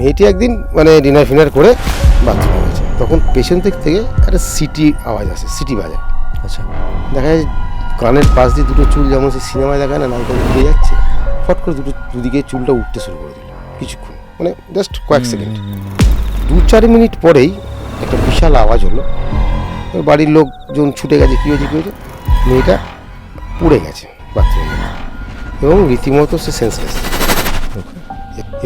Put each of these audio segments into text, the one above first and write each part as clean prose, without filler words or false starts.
মেয়েটি একদিন মানে ডিনার ফিনার করে বাথরুমে গেছে, তখন পেছন দিক থেকে একটা সিটি আওয়াজ আসে, সিটি বাজায়। আচ্ছা, দেখা যায় কানের পাশ দিয়ে দুটো চুল, যেমন সেই সিনেমায় দেখায় না, নায়িকা উঠে যাচ্ছে, ফট করে দুদিকে চুলটা উঠতে শুরু করে দিল কিছুক্ষণ, মানে জাস্ট কয়েক সেকেন্ড। 2-4 মিনিট পরেই একটা বিশাল আওয়াজ হলো। বাড়ির লোকজন ছুটে গেছে, কী হয়েছে, মেয়েটা পুড়ে গেছে বাথরুমে, এবং রীতিমতো সে সেন্সলেস।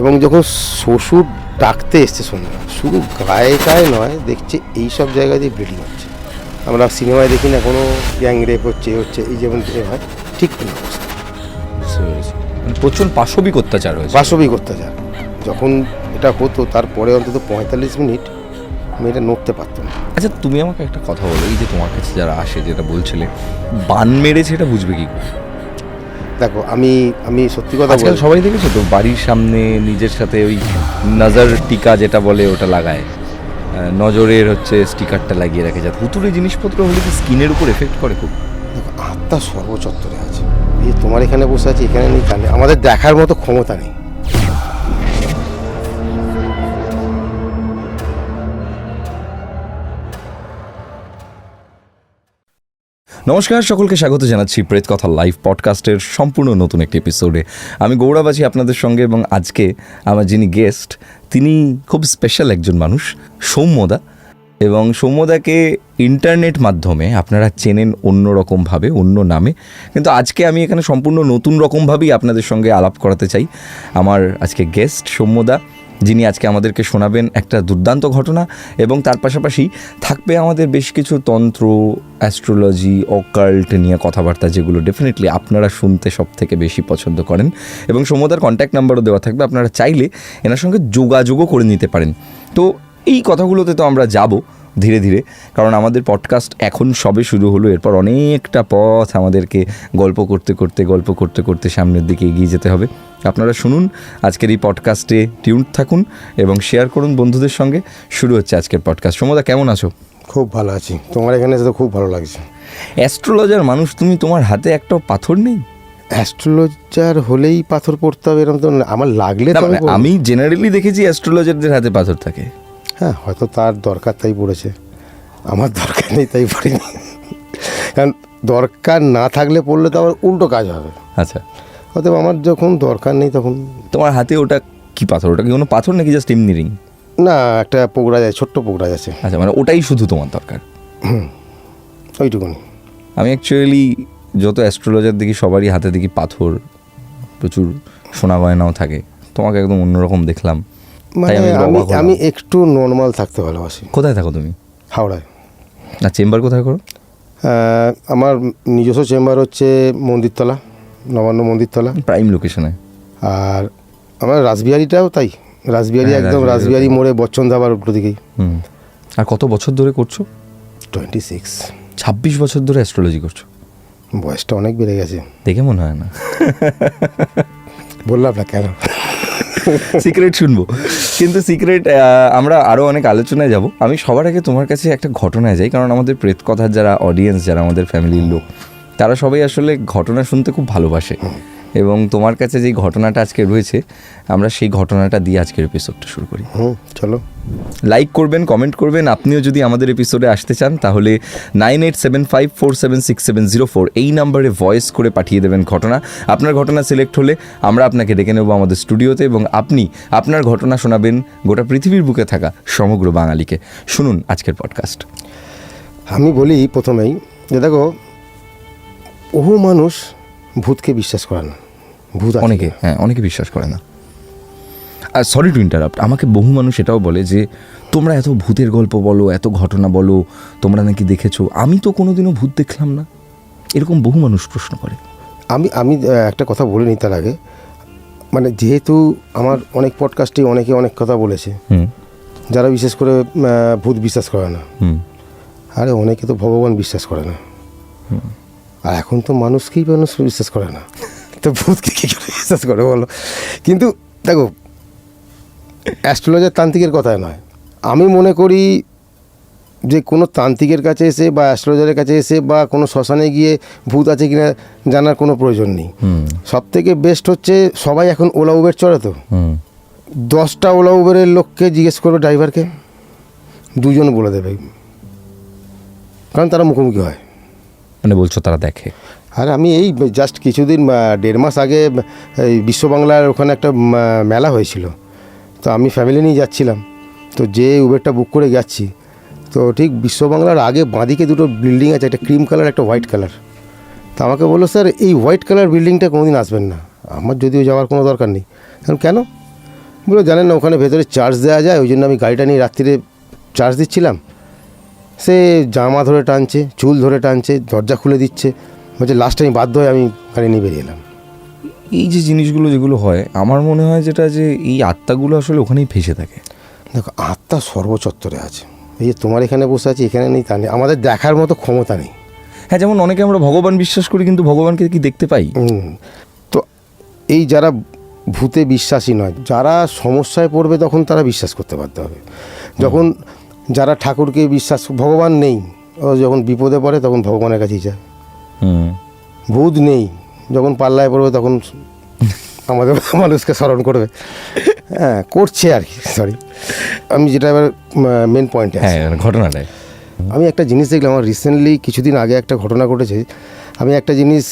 এবং যখন শ্বশুর ডাকতে এসছে সন্ধ্যা, শুধু গায়ে নয়, দেখছে এই সব জায়গায় দিয়ে ব্লিডিং হচ্ছে। আমরা সিনেমায় দেখি না কোনো গ্যাং রেপ হচ্ছে এই যেমন হয়, ঠিক কোনো অবস্থা। প্রচুর পাশবিক অত্যাচার হয়েছে। পাশবিক অত্যাচার। যখন এটা হতো তারপরে অন্তত 45 মিনিট মেয়েটা নড়তে পারতো না। আচ্ছা, তুমি আমাকে একটা কথা বলো, এই যে তোমার কাছে যারা আসে, যেটা বলছিলে বান মেরেছে, এটা বুঝবে কি করে? দেখো, আমি সত্যি কথা আজকাল বলি, সবাই দেখেছো তো, বাড়ির সামনে নিজের সাথে ওই নজর টিকা যেটা বলে ওটা লাগায়, নজরের হচ্ছে স্টিকারটা লাগিয়ে রাখে, যাতে হুতুরে জিনিসপত্র হলে কি স্কিনের উপর এফেক্ট করে খুব। দেখো, আত্মা সর্বচত্বরে আছে। এই তোমার এখানে বসে আছে, এখানে নেই, তাহলে আমাদের দেখার মতো ক্ষমতা নেই। নমস্কার, সকলকে স্বাগত জানাচ্ছি প্রেত কথা লাইভ পডকাস্টের সম্পূর্ণ নতুন একটি এপিসোডে। আমি গৌরব আছি আপনাদের সঙ্গে, এবং আজকে আমার যিনি গেস্ট, তিনি খুব স্পেশাল একজন মানুষ, সৌম্যদা। এবং সৌম্যদাকে ইন্টারনেট মাধ্যমে আপনারা চেনেন অন্য রকমভাবে, অন্য নামে, কিন্তু আজকে আমি এখানে সম্পূর্ণ নতুন রকমভাবেই আপনাদের সঙ্গে আলাপ করাতে চাই। আমার আজকে গেস্ট সৌম্যদা, যিনি আজকে আমাদেরকে শোনাবেন একটা দুর্দান্ত ঘটনা, এবং তার পাশাপাশি থাকবে আমাদের বেশ কিছু তন্ত্র, অ্যাস্ট্রোলজি, অকাল্ট নিয়ে কথাবার্তা, যেগুলো ডেফিনেটলি আপনারা শুনতে সব থেকে বেশি পছন্দ করেন। এবং সৌম্যদার কন্ট্যাক্ট নাম্বারও দেওয়া থাকবে, আপনারা চাইলে এনার সঙ্গে যোগাযোগও করে নিতে পারেন। তো এই কথাগুলোতে তো আমরা যাব ধীরে ধীরে, কারণ আমাদের পডকাস্ট এখন সবে শুরু হলো, এরপর অনেকটা পথ আমাদেরকে গল্প করতে করতে সামনের দিকে এগিয়ে যেতে হবে। আপনারা শুনুন আজকের এই পডকাস্টে, টিউন থাকুন এবং শেয়ার করুন বন্ধুদের সঙ্গে। শুরু হচ্ছে আজকের পডকাস্ট। সৌম্যদা, কেমন আছো? খুব ভালো আছি, তোমার এখানে এসে তো খুব ভালো লাগছে। অ্যাস্ট্রোলজার মানুষ তুমি, তোমার হাতে একটা পাথর নেই? অ্যাস্ট্রোলজার হলেই পাথর পড়তে হবে এরকম তো আমার লাগলে তো আমি জেনারেলি দেখেছি অ্যাস্ট্রোলজারদের হাতে পাথর থাকে। হ্যাঁ, হয়তো তার দরকার তাই পড়েছে, আমার দরকার নেই তাই পড়িনি। কারণ দরকার না থাকলে পড়লে তো আবার উল্টো কাজ হবে। আচ্ছা, অতএব আমার যখন দরকার নেই তখন। তোমার হাতে ওটা কি পাথর? ওটা কি কোনো পাথর নাকি জাস্ট এমনি রিং? না, একটা পোকরাজ আছে, ছোট্ট পোকরাজ আছে। আচ্ছা, মানে ওটাই শুধু তোমার দরকার? ওইটুকুনি। আমি অ্যাকচুয়ালি যত অ্যাস্ট্রোলজার দেখি সবারই হাতে দেখি পাথর, প্রচুর সোনা গয়নাও থাকে, তোমাকে একদম অন্যরকম দেখলাম। মানে আমি একটু নর্মাল থাকতে ভালোবাসি। কোথায় থাকো তুমি? হাওড়ায়। না, চেম্বার কোথায় করো? আমার নিজস্ব চেম্বার হচ্ছে মন্দিরতলা, নবান্ন মন্দিরতলা, প্রাইম লোকেশনে। আর আমার রাসবিহারিটাও তাই, রাসবিহারি, একদম রাসবিহারি মোড়ে, বচ্চন ধাবার উল্টো দিকেই। আর কত বছর ধরে করছো? 26। 26 বছর ধরে অ্যাস্ট্রোলজি করছো? বয়সটা অনেক বেড়ে গেছে দেখে মনে হয় না। বললাম না কেন, সিক্রেট শুনবো, কিন্তু সিক্রেট আমরা আরও অনেক আলোচনায় যাব। আমি সবার আগে তোমার কাছে একটা ঘটনায় যাই, কারণ আমাদের প্রেত কথার যারা অডিয়েন্স, যারা আমাদের ফ্যামিলির লোক, তারা সবাই আসলে ঘটনা শুনতে খুব ভালোবাসে। এবং তোমার কাছে যেই ঘটনাটা আজকে রয়েছে, আমরা সেই ঘটনাটা দিয়ে আজকের এপিসোডটা শুরু করি। চলো। লাইক করবেন, কমেন্ট করবেন। আপনিও যদি আমাদের এপিসোডে আসতে চান, তাহলে 9875476704 এই নাম্বারে ভয়েস করে পাঠিয়ে দেবেন ঘটনা। আপনার ঘটনা সিলেক্ট হলে আমরা আপনাকে ডেকে নেব আমাদের স্টুডিওতে, এবং আপনি আপনার ঘটনা শোনাবেন গোটা পৃথিবীর বুকে থাকা সমগ্র বাঙালিকে। শুনুন আজকের পডকাস্ট। আমি বলি প্রথমেই যে দেখো, বহু মানুষ ভূতকে বিশ্বাস করে না। ভূত অনেকে বিশ্বাস করে না। আর সরি টু ইন্টারাপ্ট, আমাকে বহু মানুষ এটাও বলে যে তোমরা এত ভূতের গল্প বলো, এত ঘটনা বলো, তোমরা নাকি দেখেছো। আমি তো কোনোদিনও ভূত দেখলাম না, এরকম বহু মানুষ প্রশ্ন করে। আমি একটা কথা বলে নিই তার আগে, মানে যেহেতু আমার অনেক পডকাস্টে অনেকে অনেক কথা বলেছে, যারা বিশেষ করে ভূত বিশ্বাস করে না, আরে অনেকে তো ভগবান বিশ্বাস করে না, আর এখন তো মানুষ বিশ্বাস করে না, তো ভূতকে কী করে বিশ্বাস করে বলো? কিন্তু দেখো, অ্যাস্ট্রোলজার তান্ত্রিকের কথায় নয়, আমি মনে করি যে কোনো তান্ত্রিকের কাছে এসে বা অ্যাস্ট্রোলজারের কাছে এসে বা কোনো শ্মশানে গিয়ে ভূত আছে কিনা জানার কোনো প্রয়োজন নেই। সব থেকে বেস্ট হচ্ছে, সবাই এখন ওলা উবের চড়ে, তো 10টা ওলা উবেরের লোককে জিজ্ঞেস করবে ড্রাইভারকে, 2জন বলে দেবে, কারণ তারা মুখোমুখি হয়। মানে বলছো তারা দেখে? আর আমি এই জাস্ট কিছুদিন 1.5 মাস আগে এই বিশ্ব বাংলার ওখানে একটা মেলা হয়েছিল, তো আমি ফ্যামিলি নিয়ে যাচ্ছিলাম, তো যে উবেরটা বুক করে যাচ্ছি, তো ঠিক বিশ্ব বাংলার আগে বাঁদিকে 2টো বিল্ডিং আছে, একটা ক্রিম কালার একটা হোয়াইট কালার। তো আমাকে বললো, স্যার এই হোয়াইট কালার বিল্ডিংটা কোনোদিন আসবেন না। আমার যদিও যাওয়ার কোনো দরকার নেই। কেন? বলে জানেন না ওখানে ভেতরে চার্জ দেওয়া যায়, ওই জন্য আমি গাড়িটা নিয়ে রাত্রিরে চার্জ দিচ্ছিলাম। সে জামা ধরে টানছে, চুল ধরে টানছে, দরজা খুলে দিচ্ছে, বলছে লাস্ট টাইম বাধ্য হয়ে আমি গাড়ি নিয়ে বেরিয়ে এলাম। এই যে জিনিসগুলো যেগুলো হয়, আমার মনে হয় যেটা যে এই আত্মাগুলো আসলে ওখানেই ফেসে থাকে। দেখো, আত্মা সর্বচত্বরে আছে। এই যে তোমার এখানে বসে আছে, এখানে নেই তা নেই, আমাদের দেখার মতো ক্ষমতা নেই। হ্যাঁ, যেমন অনেকে আমরা ভগবান বিশ্বাস করি, কিন্তু ভগবানকে কি দেখতে পাই? তো এই যারা ভূতে বিশ্বাসী নয়, যারা সমস্যায় পড়বে তখন তারা বিশ্বাস করতে বাধ্য হবে। যখন যারা ঠাকুরকে বিশ্বাস, ভগবান নেই, ও যখন বিপদে পড়ে তখন ভগবানের কাছেই যায়। ভূত নেই, যখন পাল্লায় পড়বে তখন আমাদের মানুষকে স্মরণ করবে। হ্যাঁ, করছে আর কি। সরি, আমি যেটা এবার মেন পয়েন্টে, হ্যাঁ, ঘটনাটাই আমি একটা জিনিস দেখলাম। আমার রিসেন্টলি কিছুদিন আগে একটা ঘটনা ঘটেছে। আমি একটা জিনিস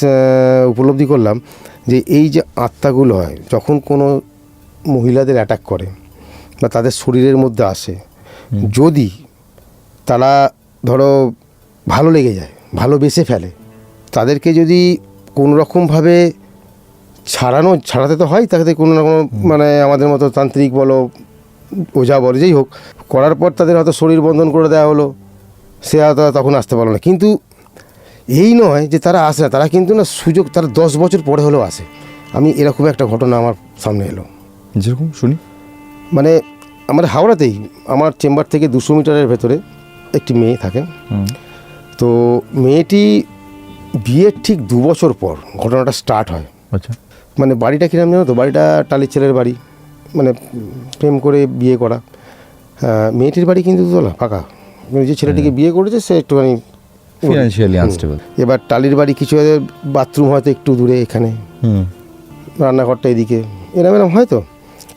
উপলব্ধি করলাম যে এই যে আত্মাগুলো হয়, যখন কোনো মহিলাদের অ্যাটাক করে বা তাদের শরীরের মধ্যে আসে, যদি তারা ধরো ভালো লেগে যায়, ভালোবেসে ফেলে, তাদেরকে যদি কোনো রকমভাবে ছাড়াতে তো হয়, তাকে কোনো না কোনো মানে আমাদের মতো তান্ত্রিক বলো, ওঝা বলো, যেই হোক, করার পর তাদের হয়তো শরীর বন্ধন করে দেওয়া হলো, সে হয়তো তখন আসতে পারলো না। কিন্তু এই নয় যে তারা আসে না, তারা কিন্তু না সুযোগ, তারা 10 বছর পরে হলেও আসে। আমি এরকম একটা ঘটনা আমার সামনে এলো। যেরকম শুনি, মানে আমার হাওড়াতেই, আমার চেম্বার থেকে 200 মিটারের ভেতরে একটি মেয়ে থাকে। তো মেয়েটি বিয়ের ঠিক 2 বছর পর ঘটনাটা স্টার্ট হয়। আচ্ছা, মানে বাড়িটা কিরম জানো তো, বাড়িটা টালির ছেলের বাড়ি, মানে প্রেম করে বিয়ে করা। মেয়েটির বাড়ি কিন্তু তোলা ফাঁকা, যে ছেলেটিকে বিয়ে করেছে সে একটুখানি ফিনান্সিয়ালি আনস্টেবল। এবার টালির বাড়ি কিছু বাথরুম হয়তো একটু দূরে, এখানে রান্নাঘরটা এদিকে, এরম হয়তো।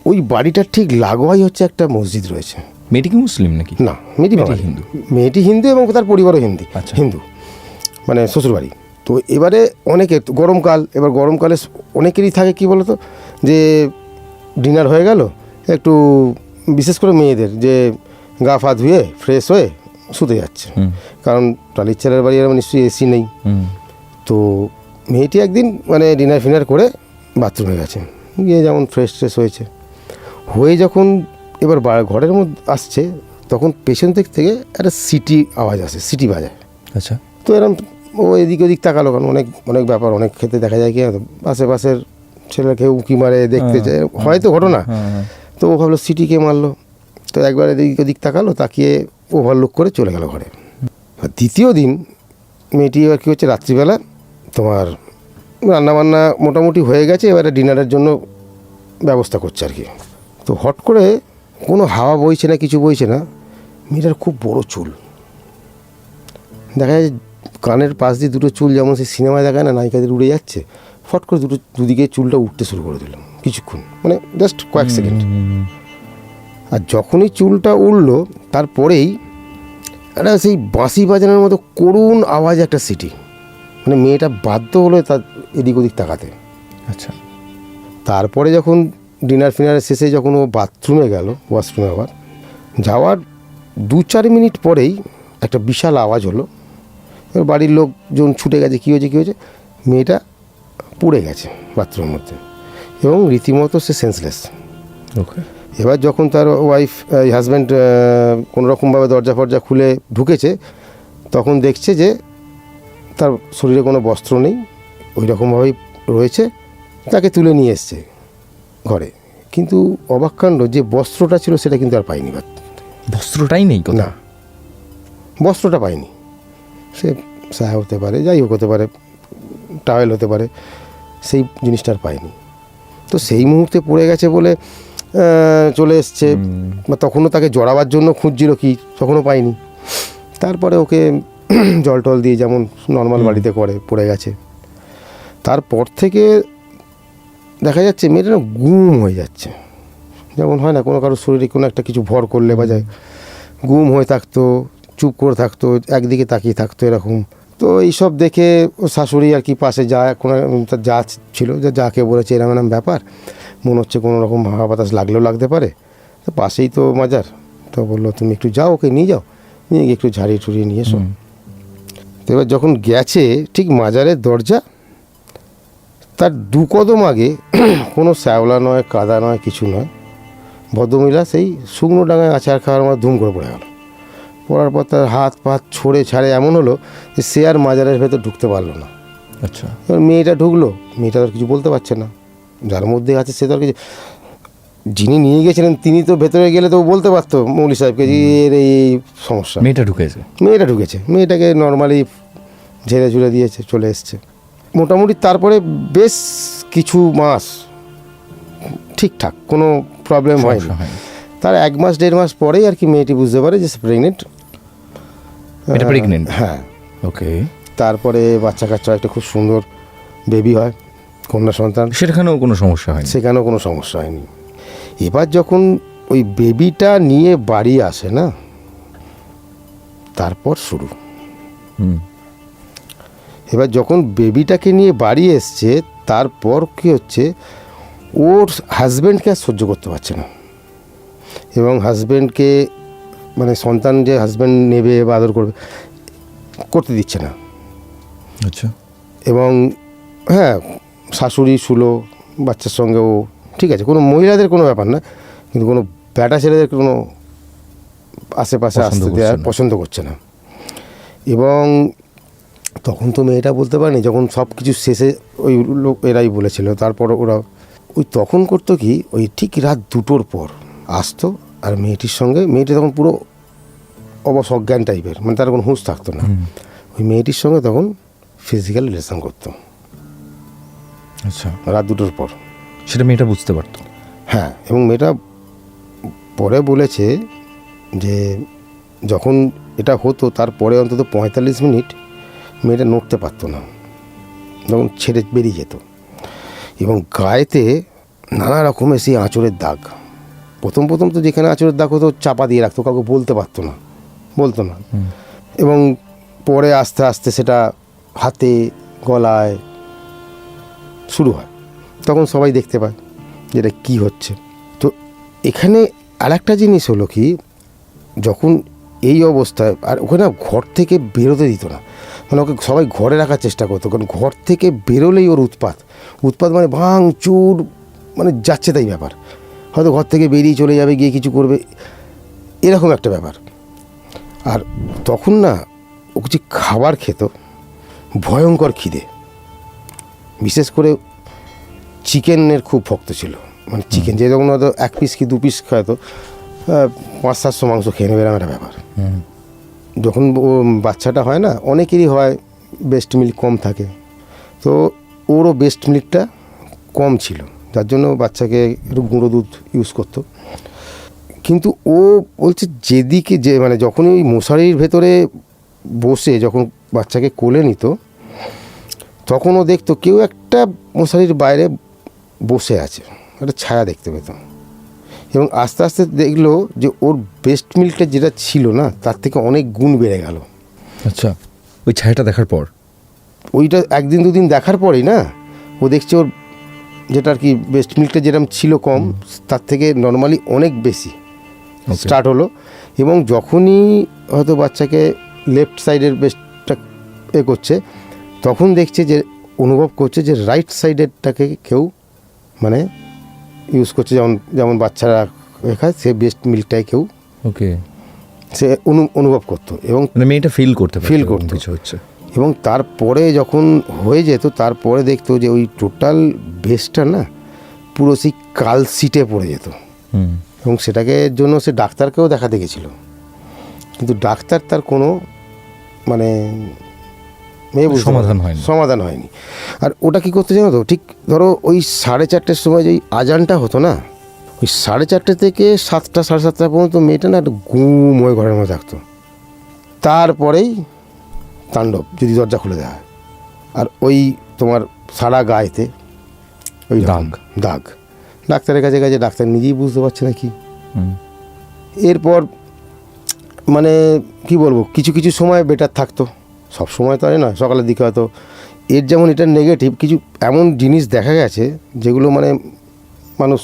ওই বাড়িটার ঠিক লাগোয়াই হচ্ছে একটা মসজিদ রয়েছে। মেয়েটি কি মুসলিম নাকি? না, মেয়েটি হিন্দু। মেয়েটি হিন্দু এবং তার পরিবারও আচ্ছা। হিন্দু, মানে শ্বশুরবাড়ি। তো এবারে অনেকে, গরমকাল, এবার গরমকালে অনেকেরই থাকে কি বলতো, যে ডিনার হয়ে গেল, একটু বিশেষ করে মেয়েদের যে গা ফা ধুয়ে ফ্রেশ হয়ে শুতে যাচ্ছে, কারণ টালির ছেলের বাড়ি এরকম নিশ্চয়ই এসি নেই। তো মেয়েটি একদিন মানে ডিনার ফিনার করে বাথরুমে গেছে, গিয়ে যেমন ফ্রেশ হয়ে যখন এবার ঘরের মধ্যে আসছে, তখন পেছন দিক থেকে একটা সিটি আওয়াজ আসে, সিটি বাজায়। আচ্ছা, তো এরকম ও এদিক ওদিক তাকালো, কারণ অনেক ব্যাপার, অনেক ক্ষেত্রে দেখা যায় কি আশেপাশের ছেলেকে উঁকি মারে দেখতে চায়, হয়তো ঘটনা। তো ও ভাবলো সিটিকে মারলো, তো একবার এদিক ওদিক তাকালো, তাকিয়ে ওভারলুক করে চলে গেল ঘরে। দ্বিতীয় দিন মেয়েটি এবার কী হচ্ছে, রাত্রিবেলা তোমার রান্নাবান্না মোটামুটি হয়ে গেছে, এবারে ডিনারের জন্য ব্যবস্থা করছে আর কি। তো হট করে কোনো হাওয়া বইছে না, কিছু বইছে না, মেয়েটার খুব বড় চুল দেখা যায়, কানের পাশ দিয়ে 2টো চুল, যেমন সেই সিনেমায় দেখায় না নায়িকাদের উড়ে যাচ্ছে, ফট করে দুদিকে চুলটা উঠতে শুরু করে দিল কিছুক্ষণ, মানে জাস্ট কয়েক সেকেন্ড। আর যখনই চুলটা উড়লো, তারপরেই একটা সেই বাঁশি বাজানোর মতো করুণ আওয়াজ, একটা সিটি, মানে মেয়েটা বাধ্য হলো তার এদিক ওদিক তাকাতে। আচ্ছা, তারপরে যখন ডিনার ফিনারের শেষে যখন ও বাথরুমে গেল, ওয়াশরুমে আবার যাওয়ার 2-4 মিনিট পরেই একটা বিশাল আওয়াজ হলো। এবার বাড়ির লোকজন ছুটে গেছে, কী হয়েছে, মেয়েটা পুড়ে গেছে বাথরুমের মধ্যে, এবং রীতিমতো সে সেন্সলেস। ওকে। এবার যখন তার ওয়াইফ, হাজব্যান্ড কোনোরকমভাবে দরজা ফরজা খুলে ঢুকেছে, তখন দেখছে যে তার শরীরে কোনো বস্ত্র নেই, ওই রকমভাবেই রয়েছে। তাকে তুলে নিয়ে এসছে ঘরে, কিন্তু অবাক কাণ্ড, যে বস্ত্রটা ছিল সেটা কিন্তু আর পাইনি। বস্ত্রটাই নেই? না, বস্ত্রটা পাইনি। সে সায়া হতে পারে, যাই হোক হতে পারে, টাওয়েল হতে পারে, সেই জিনিসটা আর পাইনি। তো সেই মুহূর্তে পড়ে গেছে বলে চলে এসছে, বা তখনও তাকে জড়াবার জন্য খুঁজছিল কি, তখনও পাইনি। তারপরে ওকে জল টল দিয়ে যেমন নর্মাল বাড়িতে করে, পড়ে গেছে। তারপর থেকে দেখা যাচ্ছে মেয়েটা গুম হয়ে যাচ্ছে, যেমন হয় না কোনো কারোর শরীরে কোনো একটা কিছু ভর করলে বা যায়, গুম হয়ে থাকতো, চুপ করে থাকতো, একদিকে তাকিয়ে থাকতো এরকম। তো এইসব দেখে ও শাশুড়ি আর কি পাশে যা কোনো তার যা ছিল, যে যাকে বলেছে এরম এরম ব্যাপার, মনে হচ্ছে কোনো রকম হাওয়া বাতাস লাগলেও লাগতে পারে, তো পাশেই তো মাজার, তো বললো তুমি একটু যাও, ওকে নিয়ে যাও, নিয়ে গিয়ে একটু ঝাড়িয়ে ঠুড়িয়ে নিয়ে এসো। তো এবার যখন গেছে ঠিক মাজারের দরজা, তার 2 কদম আগে কোনো শ্যাওলা নয়, কাদা নয়, কিছু নয়, ভদ্রমহিলা সেই শুকনো ডাঙায় আচার খাওয়ার মতো ধুম করে পড়ে গেল। পড়ার পর তার হাত পাত ছড়ে ছাড়ে এমন হলো যে সে আর মাজারের ভেতর ঢুকতে পারলো না। আচ্ছা, এবার মেয়েটা ঢুকলো, মেয়েটা তো আর কিছু বলতে পারছে না, যার মধ্যে আছে সে তো আর কিছু, যিনি নিয়ে গেছিলেন তিনি তো ভেতরে গেলে তো বলতে পারতো মৌলি সাহেবকে যে এর এই সমস্যা। মেয়েটা ঢুকেছে, মেয়েটাকে নর্মালি ঝেড়ে ঝুড়ে দিয়েছে, চলে এসছে। মোটামুটি তারপরে বেশ কিছু মাস ঠিকঠাক কোনো প্রবলেম হয়নি। তার 1 মাস 1.5 মাস পরেই আর কি মেয়েটি বুঝতে পারে যে প্রেগনেন্ট। হ্যাঁ, ওকে। তারপরে বাচ্চা কাচ্চা একটা খুব সুন্দর বেবি হয়, কন্যা সন্তান। সেখানেও কোনো সমস্যা হয়নি। এবার যখন ওই বেবিটা নিয়ে বাড়ি আসে না, তারপর শুরু। এবার যখন বেবিটাকে নিয়ে বাড়ি এসছে, তারপর কি হচ্ছে, ওর হাজব্যান্ডকে আর সহ্য করতে পারছে না, এবং হাজব্যান্ডকে মানে সন্তান যে হাজব্যান্ড নেবে বা আদর করতে দিচ্ছে না। আচ্ছা। এবং হ্যাঁ, শাশুড়ি শুলো বাচ্চার সঙ্গে, ও ঠিক আছে, কোনো মহিলাদের কোনো ব্যাপার না, কিন্তু কোনো ব্যাটা ছেলেদের কোনো আশেপাশে আসতে দেওয়া পছন্দ করছে না। এবং তখন তো মেয়েটা বলতে পারেনি, যখন সব কিছু শেষে ওই লোক এরাই বলেছিল, তারপর ওরা ওই তখন করতো কি, ওই ঠিক রাত 2টোর পর আসতো, আর মেয়েটির সঙ্গে, মেয়েটি তখন পুরো অবসজ্ঞান টাইপের, মানে তার কোনো হুঁশ থাকতো না, ওই মেয়েটির সঙ্গে তখন ফিজিক্যাল রিলেশন করতো। আচ্ছা, রাত 2টোর পর। সেটা মেয়েটা বুঝতে পারতো? হ্যাঁ, এবং মেয়েটা পরে বলেছে যে যখন এটা হতো তারপরে অন্তত 45 মিনিট মেয়েটা নড়তে পারতো না, যখন ছেড়ে বেরিয়ে যেত। এবং গায়েতে নানা রকমের সেই আঁচড়ের দাগ। প্রথম তো যেখানে আঁচড়ের দাগ হতো চাপা দিয়ে রাখতো, কাউকে বলতে বলতো না। এবং পরে আস্তে আস্তে সেটা হাতে, গলায় শুরু হয়, তখন সবাই দেখতে পায় যেটা কী হচ্ছে। তো এখানে আর একটা জিনিস হলো কি, যখন এই অবস্থায়, আর ওখানে ঘর থেকে বেরোতে দিত না, মানে ওকে সবাই ঘরে রাখার চেষ্টা করতো, কারণ ঘর থেকে বেরোলেই ওর উৎপাত মানে ভাঙচুর, মানে যাচ্ছে তাই ব্যাপার, হয়তো ঘর থেকে বেরিয়ে চলে যাবে, গিয়ে কিছু করবে, এরকম একটা ব্যাপার। আর তখন না ও কিছু খাবার খেত, ভয়ঙ্কর খিদে, বিশেষ করে চিকেনের খুব ভক্ত ছিল, মানে চিকেন যে যখন হয়তো 1 পিস কি 2 পিস খাওয়াতো, 500-700 মাংস খেয়ে নেবে, এরকম একটা ব্যাপার। যখন ও বাচ্চাটা হয় না, অনেকেরই হয় ব্রেস্ট মিল্ক কম থাকে, তো ওরও ব্রেস্ট মিল্কটা কম ছিল, যার জন্য বাচ্চাকে একটু গুঁড়ো দুধ ইউজ করতো। কিন্তু ও বলছে যেদিকে যে মানে যখনই ওই মশারির ভেতরে বসে যখন বাচ্চাকে কোলে নিত, তখন ও দেখতো কেউ একটা মশারির বাইরে বসে আছে, একটা ছায়া দেখতে পেত। এবং আস্তে আস্তে দেখলো যে ওর ব্রেস্ট মিল্কটা যেটা ছিল না, তার থেকে অনেক গুণ বেড়ে গেল। আচ্ছা, ওই ছায়াটা দেখার পর, ওইটা 1 দিন 2 দিন দেখার পরেই না, ও দেখছে ওর যেটা আর কি ব্রেস্ট মিল্কটা যেরকম ছিল কম, তার থেকে নর্মালি অনেক বেশি স্টার্ট হলো। এবং যখনই হয়তো বাচ্চাকে লেফট সাইডের ব্রেস্টটা করছে, তখন দেখছে যে অনুভব করছে যে রাইট সাইডেরটাকে কেউ মানে ইউজ করছে, যেমন বাচ্চারা খায়, সে ব্রেস্ট মিল্কটাই কেউ সে অনুভব করতো। এবং মেয়েটা ফিল করতো কিছু হচ্ছে। এবং তারপরে যখন হয়ে যেত, তারপরে দেখতো যে ওই টোটাল ব্রেস্টটা না পুরো সেই কালশিটে পড়ে যেত। এবং সেটাকে জন্য সে ডাক্তারকেও দেখাতে গেছিল, কিন্তু ডাক্তার তার কোনো মানে সমাধান হয়নি। আর ওটা কী করতে জানো তো, ঠিক ধরো ওই 4:30 সময় যেই আজানটা হতো না, ওই 4:30 থেকে 7টা 7:30 পর্যন্ত মেয়েটা না একটু গুম হয়ে ঘরের মধ্যে থাকতো। তারপরেই তাণ্ডব, যদি দরজা খুলে দেওয়া হয়। আর ওই তোমার সারা গায়েতে ওই দাগ, ডাক্তারের কাছে গেছে, ডাক্তার নিজেই বুঝতে পারছে না কি। হুম। এরপর মানে কি বলবো, কিছু কিছু সময় বেটার থাকতো, সব সময় তো নয়, সকালের দিকে হয়তো। এর যেমন এটা নেগেটিভ, কিছু এমন জিনিস দেখা গেছে যেগুলো মানে মানুষ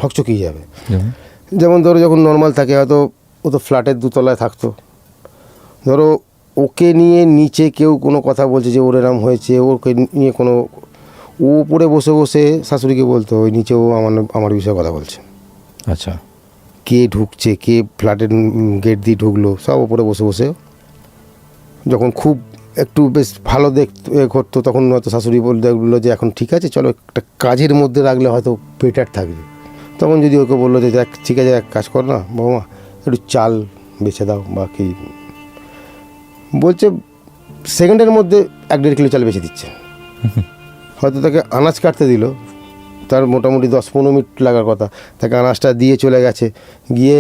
হকচকিয়ে যাবে। যেমন ধরো যখন নর্মাল থাকে, হয়তো ও তো ফ্ল্যাটের দোতলায় থাকতো, ধরো ওকে নিয়ে নিচে কেউ কোনো কথা বলছে যে ওর এরম হয়েছে, ওকে নিয়ে কোনো, ও উপরে বসে বসে শাশুড়িকে বলতো ওই নিচেও আমার বিষয়ে কথা বলছে। আচ্ছা। কে ঢুকছে, কে ফ্ল্যাটের গেট দিয়ে ঢুকলো, সব ওপরে বসে বসে। যখন খুব একটু বেশ ভালো করতো তখন হয়তো শাশুড়ি বললো যে এখন ঠিক আছে চলো একটা কাজের মধ্যে রাখলে হয়তো বেটার থাকবে। তখন যদি ওকে বললো যে দেখ ঠিক আছে এক কাজ কর না বাবা, একটু চাল বেছে দাও বা কি, বলছে সেকেন্ডের মধ্যে 1-1.5 কিলো চাল বেছে দিচ্ছে। হয়তো তাকে আনাজ কাটতে দিল, তার মোটামুটি 10-15 মিনিট লাগার কথা, তাকে আনাজটা দিয়ে চলে গেছে, গিয়ে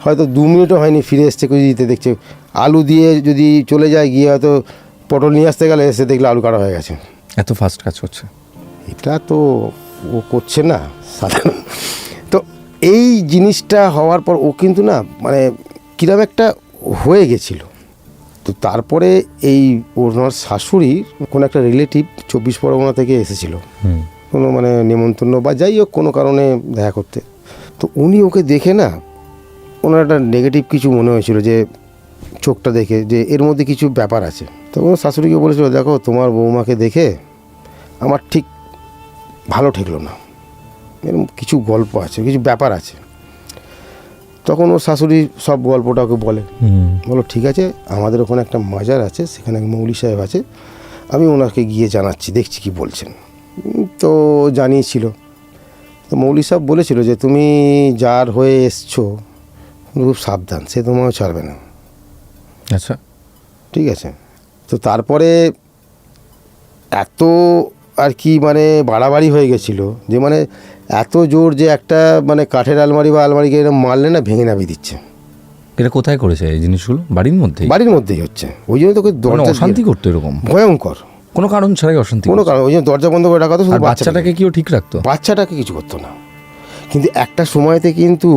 হয়তো 2 মিনিটও হয়নি ফিরে এসছে কুচি দিতে, দেখছে আলু দিয়ে যদি চলে যায়, গিয়ে হয়তো পটল নিয়ে আসতে গেলে এসে দেখলে আলু কাটা হয়ে গেছে। এত ফাস্ট কাজ করছে। এটা তো ও করছে না সাধারণ। তো এই জিনিসটা হওয়ার পর ও কিন্তু না মানে কীরকম একটা হয়ে গেছিল। তো তারপরে এই ওনার শাশুড়ির কোনো একটা রিলেটিভ 24 পরগনা থেকে এসেছিল, কোনো মানে নেমন্তন্ন বা যাই হোক কোনো কারণে দেখা করতে। তো উনি ওকে দেখে না, ওনার একটা নেগেটিভ কিছু মনে হয়েছিল যে চোখটা দেখে যে এর মধ্যে কিছু ব্যাপার আছে। তখন শাশুড়িকে বলেছিল দেখো তোমার বৌমাকে দেখে আমার ঠিক ভালো ঠেকলো না, এরকম কিছু গল্প আছে, কিছু ব্যাপার আছে। তখন ও শাশুড়ি সব গল্পটা ওকে বলো ঠিক আছে, আমাদের ওখানে একটা মাজার আছে, সেখানে এক মৌলী সাহেব আছে, আমি ওনাকে গিয়ে জানাচ্ছি, দেখছি কি বলছেন। তো জানিয়েছিল। তো মৌলী সাহেব বলেছিল যে তুমি যার হয়ে এসছো খুব সাবধান, সে তোমাও ছাড়বে না। আচ্ছা, ঠিক আছে। তো তারপরে এত আর কি মানে বাড়াবাড়ি হয়ে গেছিল যে মানে এত জোর যে একটা মানে কাঠের আলমারি বা আলমারিকে এরকম মারলে না ভেঙে নামিয়ে দিচ্ছে। এটা কোথায় করেছে এই জিনিসগুলো? বাড়ির মধ্যেই হচ্ছে। ওই জন্য তোকে দরজা অশান্তি করতো, এরকম ভয়ঙ্কর কোনো কারণ ছাড়াই অশান্তি, কোনো কারণ। ওই জন্য দরজা বন্ধ করে রাখা তো। শুধু বাচ্চাটাকে কিও ঠিক রাখতো? বাচ্চাটাকে কিছু করতো না, কিন্তু একটা সময়তে কিন্তু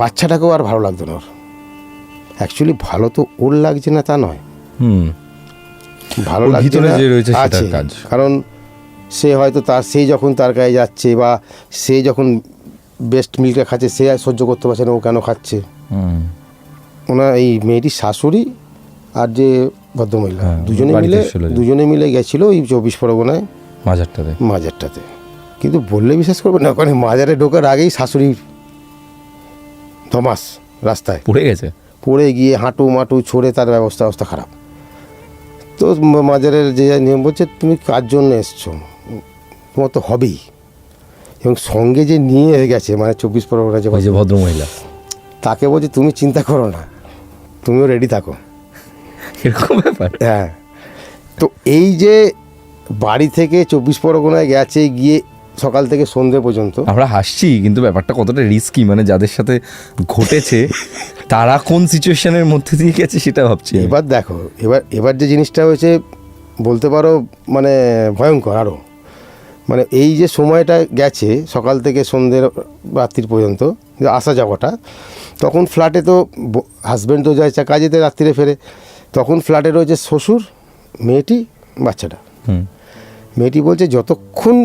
বাচ্চাটাকেও আর ভালো লাগতো না ওর। অ্যাকচুয়ালি ভালো তো ওর লাগছে না তা নয়, ভালো লাগছে না আছে, কারণ সে হয়তো সে যখন তার গায়ে যাচ্ছে বা সে যখন বেস্ট মিল্কটা খাচ্ছে সে আর সহ্য করতে পারছে না, ও কেন খাচ্ছে। ওনার এই মেয়েটির শাশুড়ি আর যে ভদ্রমহিলা দুজনে মিলে গেছিলো ওই 24 পরগনায় মাজারটাতে। কিন্তু বললে বিশ্বাস করবে না, ওখানে মাজারে ঢোকার আগেই শাশুড়ি ধমাস রাস্তায় পড়ে গিয়ে হাঁটু মাটু ছড়ে তার অবস্থা খারাপ। তো মাজারের যে নিয়ম বলছে তুমি কার জন্য এসছো, তোমার তো হবেই। এবং সঙ্গে যে নিয়ে গেছে মানে 24 পরগনা যে ভদ্রমহিলা, তাকে বলছে তুমি চিন্তা করো না, তুমিও রেডি থাকো, এরকম ব্যাপার। হ্যাঁ। তো এই যে বাড়ি থেকে 24 পরগনায় গেছে, গিয়ে সকাল থেকে সন্ধ্যে পর্যন্ত, আমরা হাসছি কিন্তু ব্যাপারটা কতটা রিস্কি, মানে যাদের সাথে ঘটেছে তারা কোন সিচুয়েশনের মধ্যে দিয়ে গেছে সেটা ভাবছি। এবার দেখো, এবার যে জিনিসটা হয়েছে বলতে পারো মানে ভয়ঙ্কর আরও। মানে এই যে সময়টা গেছে সকাল থেকে সন্ধ্যে রাত্রির পর্যন্ত আসা যাওয়াটা, তখন ফ্ল্যাটে তো হাজব্যান্ড তো যায় কাজেতে, রাত্রিরে ফেরে, তখন ফ্ল্যাটে রয়েছে শ্বশুর, মেয়েটি, বাচ্চাটা। মেয়েটি বলছে যতক্ষণ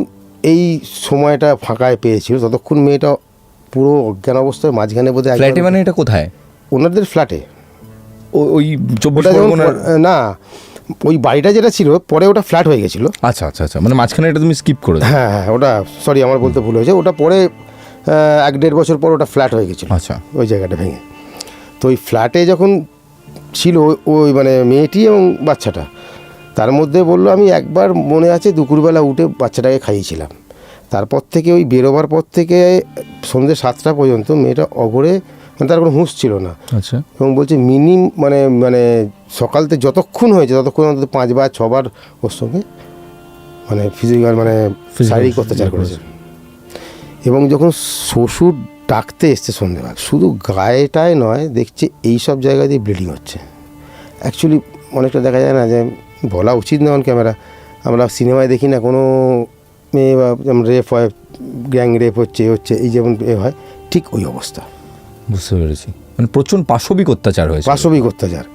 এই সময়টা ফাঁকায় পেয়েছিল ততক্ষণ মেয়েটা পুরো অজ্ঞান অবস্থায় মাঝখানে বোধহয়। ফ্ল্যাটে মানে এটা কোথায়? ওনাদের ফ্ল্যাটে, ওই 24 পরগনার না, ওই বাড়িটা যেটা ছিল পরে ওটা ফ্ল্যাট হয়ে গেছিলো। আচ্ছা আচ্ছা আচ্ছা, মানে মাঝখানে এটা তুমি স্কিপ করে। হ্যাঁ, ওটা সরি আমার বলতে ভুল হয়েছে, ওটা পরে 1-1.5 বছর পর ওটা ফ্ল্যাট হয়ে গেছিলো। আচ্ছা, ওই জায়গাটা ভেঙে। তো ওই ফ্ল্যাটে যখন ছিল ওই মানে মেয়েটি এবং বাচ্চাটা, তার মধ্যে বললো আমি একবার মনে আছে দুপুরবেলা উঠে বাচ্চাটাকে খাইয়েছিলাম, তারপর থেকে ওই বেরোবার পর থেকে সন্ধ্যে 7টা পর্যন্ত মেয়েটা অঘরে, মানে তার কোনো হুঁশ ছিল না। আচ্ছা। এবং বলছে মানে সকাল থেকে যতক্ষণ হয়েছে ততক্ষণ অন্তত 5 বার 6 বার ওর সঙ্গে মানে ফিজিক্যাল মানে শারীরিক অত্যাচার করেছে। এবং যখন শ্বশুর ডাকতে এসছে সন্ধ্যেবেলা, শুধু গায়েটায় নয়, দেখছে এই সব জায়গা দিয়ে ব্লিডিং হচ্ছে। অ্যাকচুয়ালি অনেকটা দেখা যায় না যে বলা উচিত না অন ক্যামেরা, আমরা সিনেমায় দেখি না কোনো মেয়ে বা রেপ হয় গ্যাং রেপ হচ্ছে এই যেমন এ হয়, ঠিক ওই অবস্থা। বুঝতে পেরেছি, মানে প্রচণ্ড পাশবিক অত্যাচার হয়েছে। পাশবিক অত্যাচার।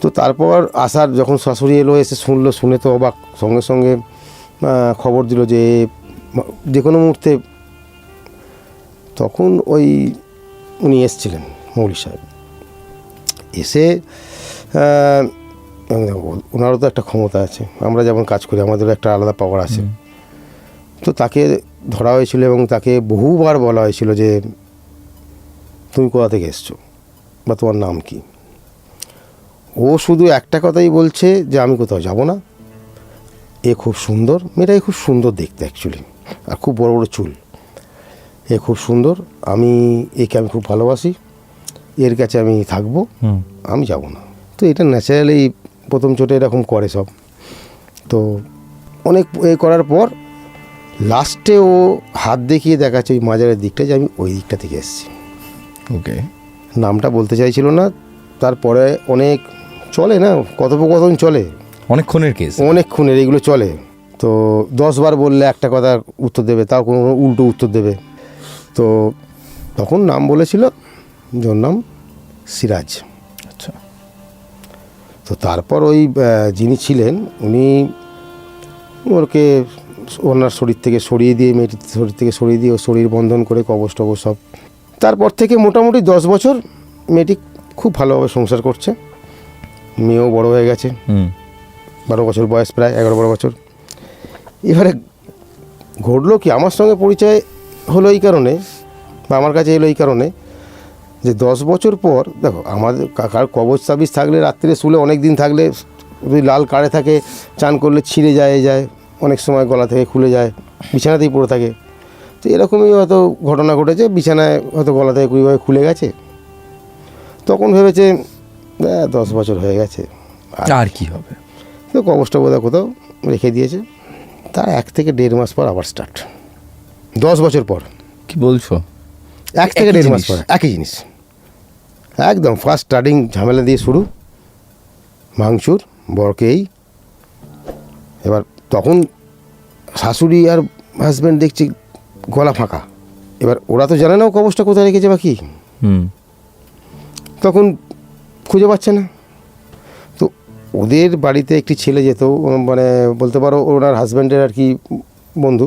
তো তারপর আসার যখন শাশুড়ি এলো, এসে শুনলো, শুনে তো অবাক, সঙ্গে সঙ্গে খবর দিল যে কোনো মুহূর্তে। তখন উনি এসছিলেন মৌলী সাহেব, এসে ওনারও তো একটা ক্ষমতা আছে, আমরা যেমন কাজ করি আমাদেরও একটা আলাদা পাওয়ার আছে। তো তাকে ধরা হয়েছিল এবং তাকে বহুবার বলা হয়েছিল যে তুমি কোথা থেকে এসছো বা তোমার নাম কি। ও শুধু একটা কথাই বলছে যে আমি কোথাও যাব না, এ খুব সুন্দর, মেয়েটা খুব সুন্দর দেখতে অ্যাকচুয়ালি, আর খুব বড় বড় চুল, এ খুব সুন্দর, একে আমি খুব ভালোবাসি, এর কাছে আমি থাকবো, আমি যাব না। তো এটা ন্যাচারালি প্রথম চোটে এরকম করে সব। তো অনেক এ করার পর লাস্টে ও হাত দেখিয়ে দেখাচ্ছে ওই মাজারের দিকটা যে আমি ওই দিকটা থেকে এসেছি। ওকে, নামটা বলতে চাইছিল না। তারপরে অনেক চলে না, কথোপকথন চলে, অনেকক্ষণের কেস, অনেকক্ষণের এগুলো চলে। তো 10 বার বললে একটা কথা উত্তর দেবে, তাও কোনো উল্টো উত্তর দেবে। তো তখন নাম বলেছিল, যার নাম সিরাজ। আচ্ছা। তো তারপর যিনি ছিলেন উনি ওকে ওনার শরীর থেকে সরিয়ে দিয়ে, মেয়েটির শরীর থেকে সরিয়ে দিয়ে ও শরীর বন্ধন করে কবজ টবজ সব। তারপর থেকে মোটামুটি 10 বছর মেয়েটি খুব ভালোভাবে সংসার করছে, মেয়েও বড় হয়ে গেছে, 12 বছর বয়স, প্রায় 11-12 বছর। এবারে ঘটলো কি, আমার সঙ্গে পরিচয় হলো এই কারণে, বা আমার কাছে এলো এই কারণে যে 10 বছর পর দেখো, আমাদের কাকার কবজ সাবিজ থাকলে রাত্রে শুলে অনেক দিন থাকলে, যদি লাল কাড়ে থাকে চান করলে ছিঁড়ে যায়, অনেক সময় গলা থেকে খুলে যায়, বিছানাতেই পড়ে থাকে। তো এরকমই হয়তো ঘটনা ঘটেছে, বিছানায় হয়তো গলা থেকে কুড়িভাবে খুলে গেছে। তখন ভেবেছে 10 বছর হয়ে গেছে, আর কি হবে, তো কবজটা বোধহয় কোথাও রেখে দিয়েছে। তার 1 থেকে 1.5 মাস পর আবার স্টার্ট, 10 বছর পর। কি বলছো? 1 থেকে 1.5 মাস পর একই জিনিস, একদম ফার্স্ট স্টার্টিং ঝামেলা দিয়ে শুরু, ভাঙচুর, বরকেই। এবার তখন শাশুড়ি আর হাজব্যান্ড দেখছি গলা ফাঁকা। এবার ওরা তো জানে না ও কবজটা কোথায় রেখেছে বা কী, তখন খুঁজে পাচ্ছে না। তো ওদের বাড়িতে একটি ছেলে যেত, মানে বলতে পারো ওনার হাজব্যান্ডের আর কি বন্ধু,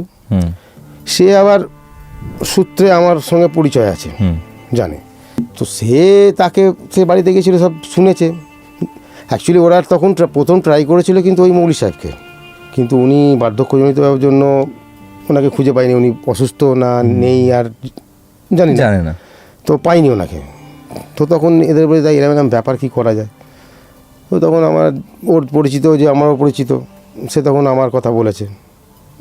সে আবার সূত্রে আমার সঙ্গে পরিচয় আছে, জানে। তো সে বাড়িতে গিয়েছিল, সব শুনেছে। অ্যাকচুয়ালি ওরা তখন প্রথম ট্রাই করেছিল কিন্তু ওই মৌলী সাহেবকে, কিন্তু উনি বার্ধক্যজনিত জন্য ওনাকে খুঁজে পায়নি, উনি অসুস্থ না নেই আর জানে না, তো পাইনি ওনাকে। তো তখন এদের বলে তাই এরকম ব্যাপার কী করা যায়। তো তখন ওর পরিচিত, যে আমারও পরিচিত, সে তখন আমার কথা বলেছে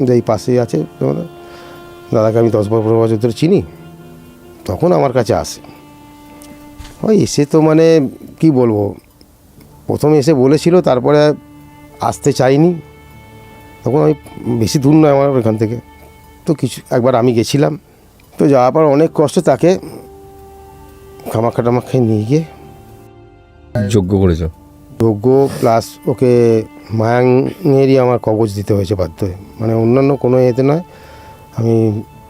যে এই পাশেই আছে তোমাদের দাদাকে, আমি 10-12 বছর ধরে চিনি। তখন আমার কাছে আসে, এসে তো মানে কি বলবো, প্রথমে এসে বলেছিল, তারপরে আসতে চাইনি। তখন আমি বেশি দূর নয় আমার এখান থেকে, তো একবার আমি গেছিলাম। তো যাওয়ার পর অনেক কষ্ট তাকে খামাখায় নিয়ে গিয়ে যোগ্য করেছো। যোগ্য প্লাস ওকে মায়াঙেরই আমার কবজ দিতে হয়েছে বাধ্য হয়ে, মানে অন্যান্য কোনো এতে নয়। আমি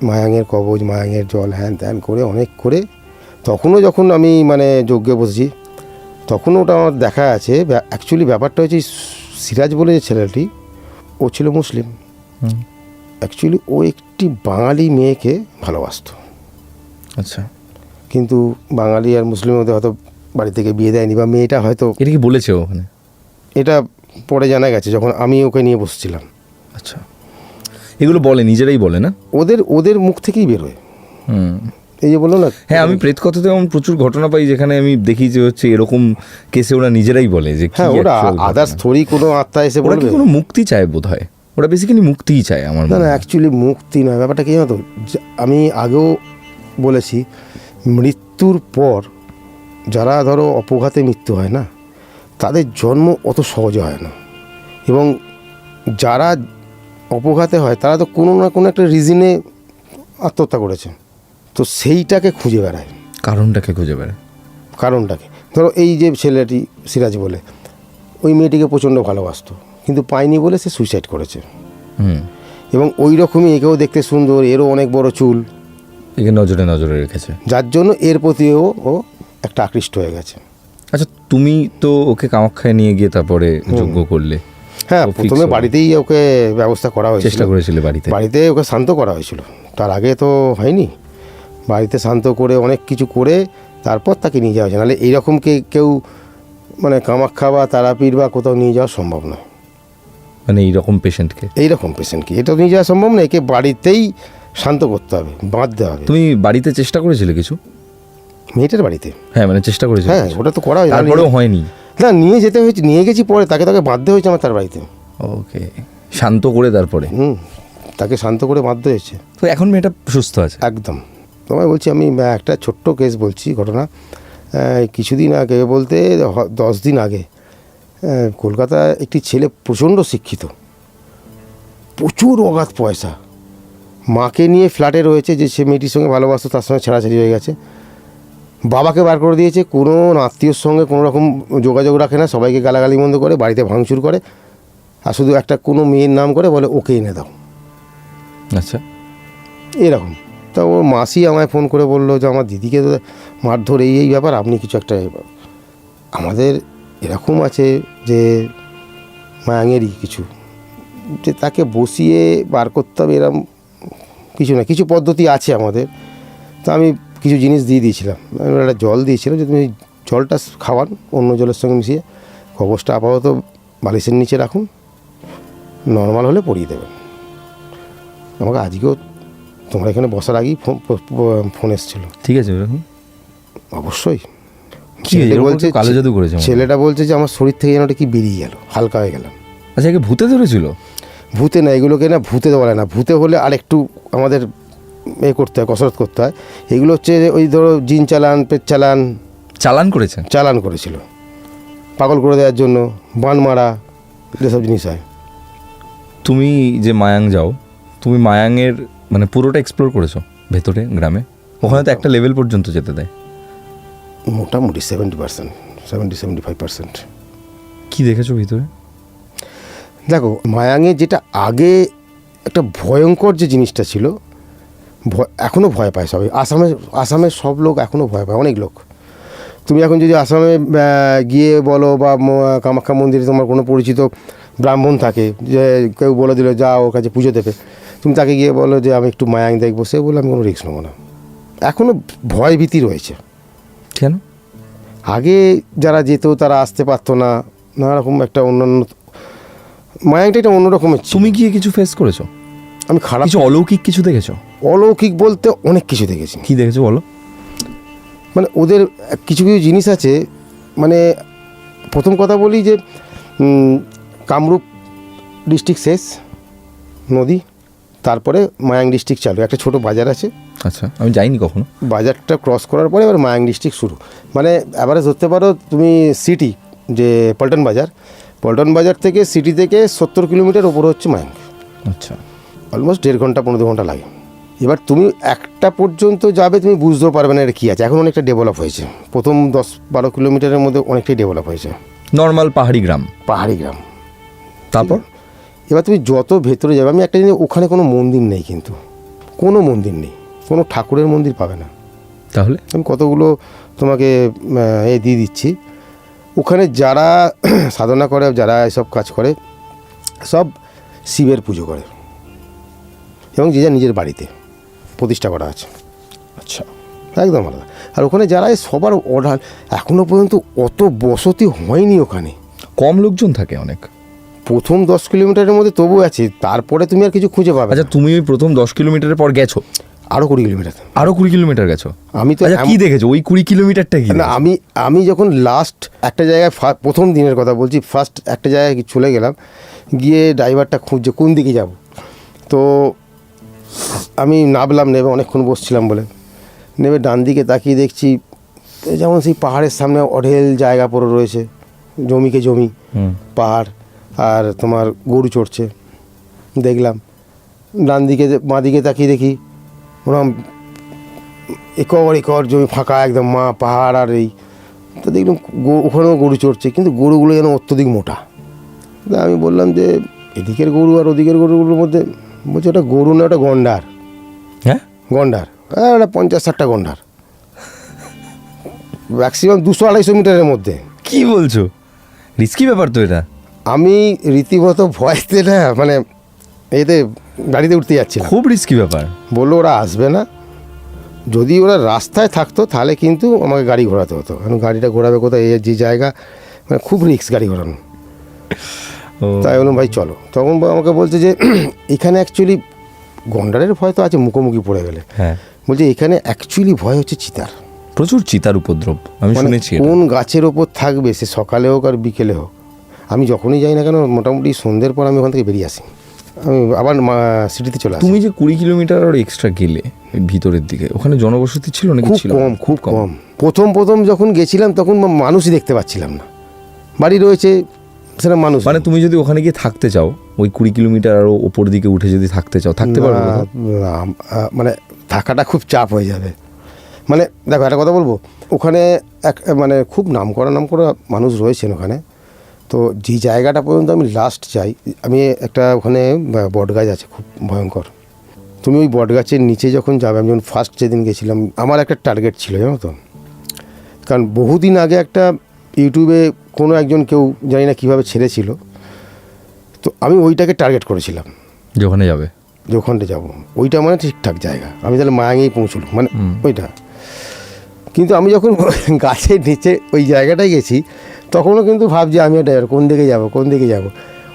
মায়াঙের কবজ, মায়াঙের জল, হ্যান ত্যান করে অনেক করে, তখনও যখন আমি মানে যজ্ঞে বসেছি, তখনও ওটা আমার দেখা আছে। অ্যাকচুয়ালি ব্যাপারটা হচ্ছে সিরাজ বলে যে ছেলেটি, ও ছিল মুসলিম। অ্যাকচুয়ালি ও একটি বাঙালি মেয়েকে ভালোবাসত। আচ্ছা। কিন্তু বাঙালি আর মুসলিমের মধ্যে হয়তো বাড়ি থেকে বিয়ে দেয়নি, বা মেয়েটা হয়তো, এটা কি বলেছে ওখানে? এটা পরে জানা গেছে যখন আমি ওকে নিয়ে বসছিলাম। আচ্ছা, এগুলো বলে, নিজেরাই বলে না, ওদের মুখ থেকেই বেরোয়। এই যে বললো না, হ্যাঁ, আমি প্রেত কথাতে এমন প্রচুর ঘটনা পাই যেখানে আমি দেখি যে হচ্ছে এরকম কেসে ওরা নিজেরাই বলে যে হ্যাঁ, ওরা আদার্স থরি কোনো আত্মা এসে বলবে, কোনো মুক্তি চায় বোধ হয়, ওরা বেসিক্যালি মুক্তিই চায় আমার। না, অ্যাকচুয়ালি মুক্তি নয়, ব্যাপারটা কি জানো তো, আমি আগেও বলেছি, মৃত্যুর পর যারা ধরো অপঘাতে মৃত্যু হয় না, তাদের জন্ম অত সহজে হয় না। এবং যারা অপঘাতে হয় তারা তো কোনো না কোনো একটা রিজনে আত্মহত্যা করেছে, তো সেইটাকে খুঁজে বেড়ায়, কারণটাকে খুঁজে বেড়ায়। কারণটাকে ধরো এই যে ছেলেটি সিরাজ বলে, ওই মেয়েটিকে প্রচণ্ড ভালোবাসতো, কিন্তু পায়নি বলে সে সুইসাইড করেছে। এবং ওই রকমই একেও দেখতে সুন্দর, এরও অনেক বড় চুল, একে নজরে নজরে রেখেছে, যার জন্য এর প্রতিও ও একটা আকৃষ্ট হয়ে গেছে। আচ্ছা, তুমি তো ওকে কামাখ্যায় নিয়ে গিয়ে তারপরে যজ্ঞ করলে? হ্যাঁ, ও fix প্রথমে হলো। বাড়িতেই ওকে ব্যবস্থা করা হয়েছিল, চেষ্টা করেছিলে বাড়িতে? বাড়িতে ওকে শান্ত করা হয়েছিল, তার আগে তো হয়নি। বাড়িতে শান্ত করে অনেক কিছু করে তারপর তাকে নিয়ে যাওয়া হয়েছে, নাহলে এইরকম কেউ মানে কামাখ্যা বা তারাপীঠ বা কোথাও নিয়ে যাওয়া সম্ভব না। মানে এইরকম পেশেন্টকে? এইরকম পেশেন্টকে এটা নিয়ে যাওয়া সম্ভব না, একে বাড়িতেই শান্ত করতে হবে, বাঁধতে হবে। তুমি বাড়িতে চেষ্টা করেছিলে কিছু? মেয়েটার বাড়িতে? হ্যাঁ, মানে চেষ্টা করেছিলে? হ্যাঁ, ওটা তো করা হয়েছে, তারপরেও হয়নি? না, নিয়ে যেতে হয়েছে, নিয়ে গেছি, পরে তাকে বাঁধতে হয়েছে আমার তার বাড়িতে। ওকে, শান্ত করে তারপরে? তাকে শান্ত করে বাঁধতে হয়েছে। তো এখন মেয়েটা সুস্থ আছে? একদম। তোমায় বলছি, আমি একটা ছোট্ট কেস বলছি, ঘটনা। কিছুদিন আগে বলতে 10 দিন আগে কলকাতায় একটি ছেলে প্রচণ্ড শিক্ষিত, প্রচুর অগাধ পয়সা, মাকে নিয়ে ফ্ল্যাটে রয়েছে, যে সে মেয়েটির সঙ্গে ভালোবাসতো তার সঙ্গে ছাড়াছাড়ি হয়ে গেছে, বাবাকে বার করে দিয়েছে, কোনো আত্মীয়র সঙ্গে কোনো রকম যোগাযোগ রাখে না, সবাইকে গালাগালি বন্ধ করে, বাড়িতে ভাঙচুর করে, আর শুধু একটা কোনো মেয়ের নাম করে বলে ওকে এনে দাও। আচ্ছা, এরকম। তা ওর মাসি আমায় ফোন করে বললো যে আমার দিদিকে তো মারধর, এই ব্যাপার, আপনি কিছু একটা। আমাদের এরকম আছে যে মায়াঙেরই কিছু, যে তাকে বসিয়ে বার করতে হবে, এরকম কিছু না, কিছু পদ্ধতি আছে আমাদের। তো আমি কিছু জিনিস দিয়ে দিয়েছিলাম, একটা জল দিয়েছিলাম যে তুমি জলটা খাওয়ান অন্য জলের সঙ্গে মিশিয়ে, কবচটা আপাতত বালিশের নিচে রাখুন, নর্মাল হলে পরিয়ে দেবেন। আমাকে আজকেও তোমরা এখানে বসার আগেই ফোন এসেছিলো। ঠিক আছে, এরকম অবশ্যই। কালো জাদু করেছে ছেলেটা বলছে যে আমার শরীর থেকে যেন ওটা কি বেরিয়ে গেল, হালকা হয়ে গেলাম। আচ্ছা, একে ভূতে ধরেছিল? ভূতে না, এগুলোকে না ভূতে বলে না, ভূতে হলে আর একটু আমাদের করতে হয়, কসরত করতে হয়। এগুলো হচ্ছে ওই ধরো জিন চালান, পেট চালান। চালান করেছে? চালান করেছিল, পাগল করে দেওয়ার জন্য, বান মারা, এসব জিনিস হয়। তুমি যে মায়াং যাও, তুমি মায়াংয়ের মানে পুরোটা এক্সপ্লোর করেছো ভেতরে গ্রামে? ওখানে তো একটা লেভেল পর্যন্ত যেতে দেয় মোটামুটি 70%, 75%। কি দেখেছো ভিতরে? দেখো, মায়াঙে যেটা আগে একটা ভয়ঙ্কর যে জিনিসটা ছিল, এখনও ভয় পায় সবাই। আসামের সব লোক এখনও ভয় পায়, অনেক লোক। তুমি এখন যদি আসামে গিয়ে বলো, বা কামাখ্যা মন্দিরে তোমার কোনো পরিচিত ব্রাহ্মণ থাকে, যে কেউ বলে দিল যা ওর কাছে পুজো দেবে, তুমি তাকে গিয়ে বলো যে আমি একটু মায়াং দেখবো, সে বলে আমি কোনো রিস্ক নেবো না। এখনও ভয় ভীতি রয়েছে। কেন? আগে যারা যেত তারা আসতে পারতো না, নানারকম একটা অন্যান্য, মায়াংটা একটা অন্যরকমের। তুমি গিয়ে কিছু ফেস করেছো? আমি খারাপ কিছু অলৌকিক কিছু দেখেছো? অলৌকিক বলতে অনেক কিছু দেখেছি। কি দেখেছো বলো? মানে ওদের কিছু কিছু জিনিস আছে, মানে প্রথম কথা বলি যে কামরূপ ডিস্ট্রিক্ট শেষ নদী, তারপরে মায়াং ডিস্ট্রিক্ট চালু, একটা ছোট বাজার আছে। আচ্ছা, আমি যাইনি কখনো। বাজারটা ক্রস করার পরে এবার মায়াং ডিস্ট্রিক্ট শুরু, মানে এবারে ধরতে পারো তুমি সিটি, যে পল্টন বাজার থেকে সিটি থেকে 70 কিলোমিটার ওপর হচ্ছে মায়াং। আচ্ছা, অলমোস্ট 1.5 ঘন্টা 15 ঘন্টা লাগে। এবার তুমি একটা পর্যন্ত যাবে, তুমি বুঝতেও পারবে না এটা কী আছে। এখন অনেকটা ডেভেলপ হয়েছে, প্রথম 10-12 কিলোমিটারের মধ্যে অনেকটাই ডেভেলপ হয়েছে। নর্মাল পাহাড়ি গ্রাম? পাহাড়ি গ্রাম। তারপর এবার তুমি যত ভেতরে যাবে, আমি একটা জিনিস, ওখানে কোনো মন্দির নেই, কিন্তু কোনো মন্দির নেই, কোনো ঠাকুরের মন্দির পাবে না। তাহলে আমি কতগুলো তোমাকে দিয়ে দিচ্ছি। ওখানে যারা সাধনা করে, যারা এসব কাজ করে, সব শিবের পুজো করে, এবং যে যা নিজের বাড়িতে প্রতিষ্ঠা করা আছে। আচ্ছা, একদম আলাদা। আর ওখানে যারা সবার অর্ডার, এখনও পর্যন্ত অত বসতি হয়নি ওখানে, কম লোকজন থাকে অনেক। প্রথম 10 কিলোমিটারের মধ্যে তবু আছে, তারপরে তুমি আর কিছু খুঁজে পাবে। আচ্ছা, তুমি ওই প্রথম 10 কিলোমিটারের পর গেছো? আরও 20 কিলোমিটার। আরও 20 কিলোমিটার গেছো? আমি তো কি দেখেছো ওই 20 কিলোমিটারটা? কি না, আমি যখন লাস্ট একটা জায়গায়, প্রথম দিনের কথা বলছি, ফার্স্ট একটা জায়গায় চলে গেলাম, গিয়ে ড্রাইভারটা খুঁজছে কোন দিকে যাব। তো আমি নামলাম, নেবে অনেকক্ষণ বসছিলাম বলে, নেবে ডান দিকে তাকিয়ে দেখছি যেমন সেই পাহাড়ের সামনে অঢেল জায়গা পড়ে রয়েছে, জমিকে জমি, পাহাড়, আর তোমার গরু চড়ছে। দেখলাম ডান দিকে, বাঁ দিকে তাকিয়ে দেখি ওরকম একর জমি ফাঁকা, একদম পাহাড় আর এই। তো দেখলাম ওখানেও গরু চড়ছে, কিন্তু গরুগুলো যেন অত্যধিক মোটা। আমি বললাম যে এদিকের গরু আর ওদিকের গরুগুলোর মধ্যে বলছে ওটা গরু না, ওটা গন্ডার। হ্যাঁ, গন্ডার, ওটা 50-60টা গন্ডার, ম্যাক্সিমাম 200-250 মিটারের মধ্যে। কি বলছো? রিস্কি ব্যাপার তো এটা। আমি রীতিমতো ভয়তে না, মানে এতে গাড়িতে উঠতে যাচ্ছিলাম। খুব রিস্কি ব্যাপার। বললো ওরা আসবে না, যদি ওরা রাস্তায় থাকতো তাহলে কিন্তু আমাকে গাড়ি ঘোরাতে হতো, কারণ গাড়িটা ঘোরাবে কোথায়, এই যে জায়গা, মানে খুব রিস্ক গাড়ি ঘোরানো। তাই বললাম ভাই চলো। তখন আমাকে বলছে যে এখানে অ্যাকচুয়ালি গন্ডারের ভয় তো আছে মুখোমুখি পড়ে গেলে, হ্যাঁ, বলছে এখানে অ্যাকচুয়ালি ভয় হচ্ছে চিতার। প্রচুর চিতার উপদ্রব আমি মানে শুনেছি। কোন গাছের ওপর থাকবে, সে সকালে হোক আর বিকেলে হোক। আমি যখনই যাই না কেন, মোটামুটি সন্ধ্যের পর আমি ওখান থেকে বেরিয়ে আসি, আমি আবার সিটিতে চলে আসি। তুমি যে 20 কিলোমিটার আর এক্সট্রা গেলে ভিতরের দিকে, ওখানে জনবসতি ছিল নাকি? খুব ছিল? কম, খুব কম। প্রথম যখন গেছিলাম তখন মানুষই দেখতে পাচ্ছিলাম না, বাড়ি রয়েছে সেটা মানুষ। মানে তুমি যদি ওখানে গিয়ে থাকতে চাও, ওই 20 কিলোমিটার আরও ওপর দিকে উঠে যদি থাকতে চাও, থাকতে পারবে না? মানে থাকাটা খুব চাপ হয়ে যাবে। মানে দেখো একটা কথা বলবো, ওখানে মানে খুব নামকরা মানুষ রয়েছেন ওখানে। তো যেই জায়গাটা পর্যন্ত আমি লাস্ট যাই, আমি একটা ওখানে বট গাছ আছে খুব ভয়ঙ্কর। তুমি ওই বট গাছের নিচে যখন যাবে, আমি যখন ফার্স্ট যেদিন গেছিলাম, আমার একটা টার্গেট ছিল জানো তো, কারণ বহুদিন আগে একটা ইউটিউবে কোনো একজন কেউ জানি না কীভাবে ছেড়েছিল, তো আমি ওইটাকে টার্গেট করেছিলাম যে ওখানে যাবে, যে ওখানটা যাবো, ওইটা মানে ঠিকঠাক জায়গা, আমি তাহলে মায়াঙ্গেই পৌঁছলাম, মানে ওইটা। কিন্তু আমি যখন গাছের নিচে ওই জায়গাটায় গেছি, তখনও কিন্তু ভাবছি আমি এটা কোন দিকে যাব।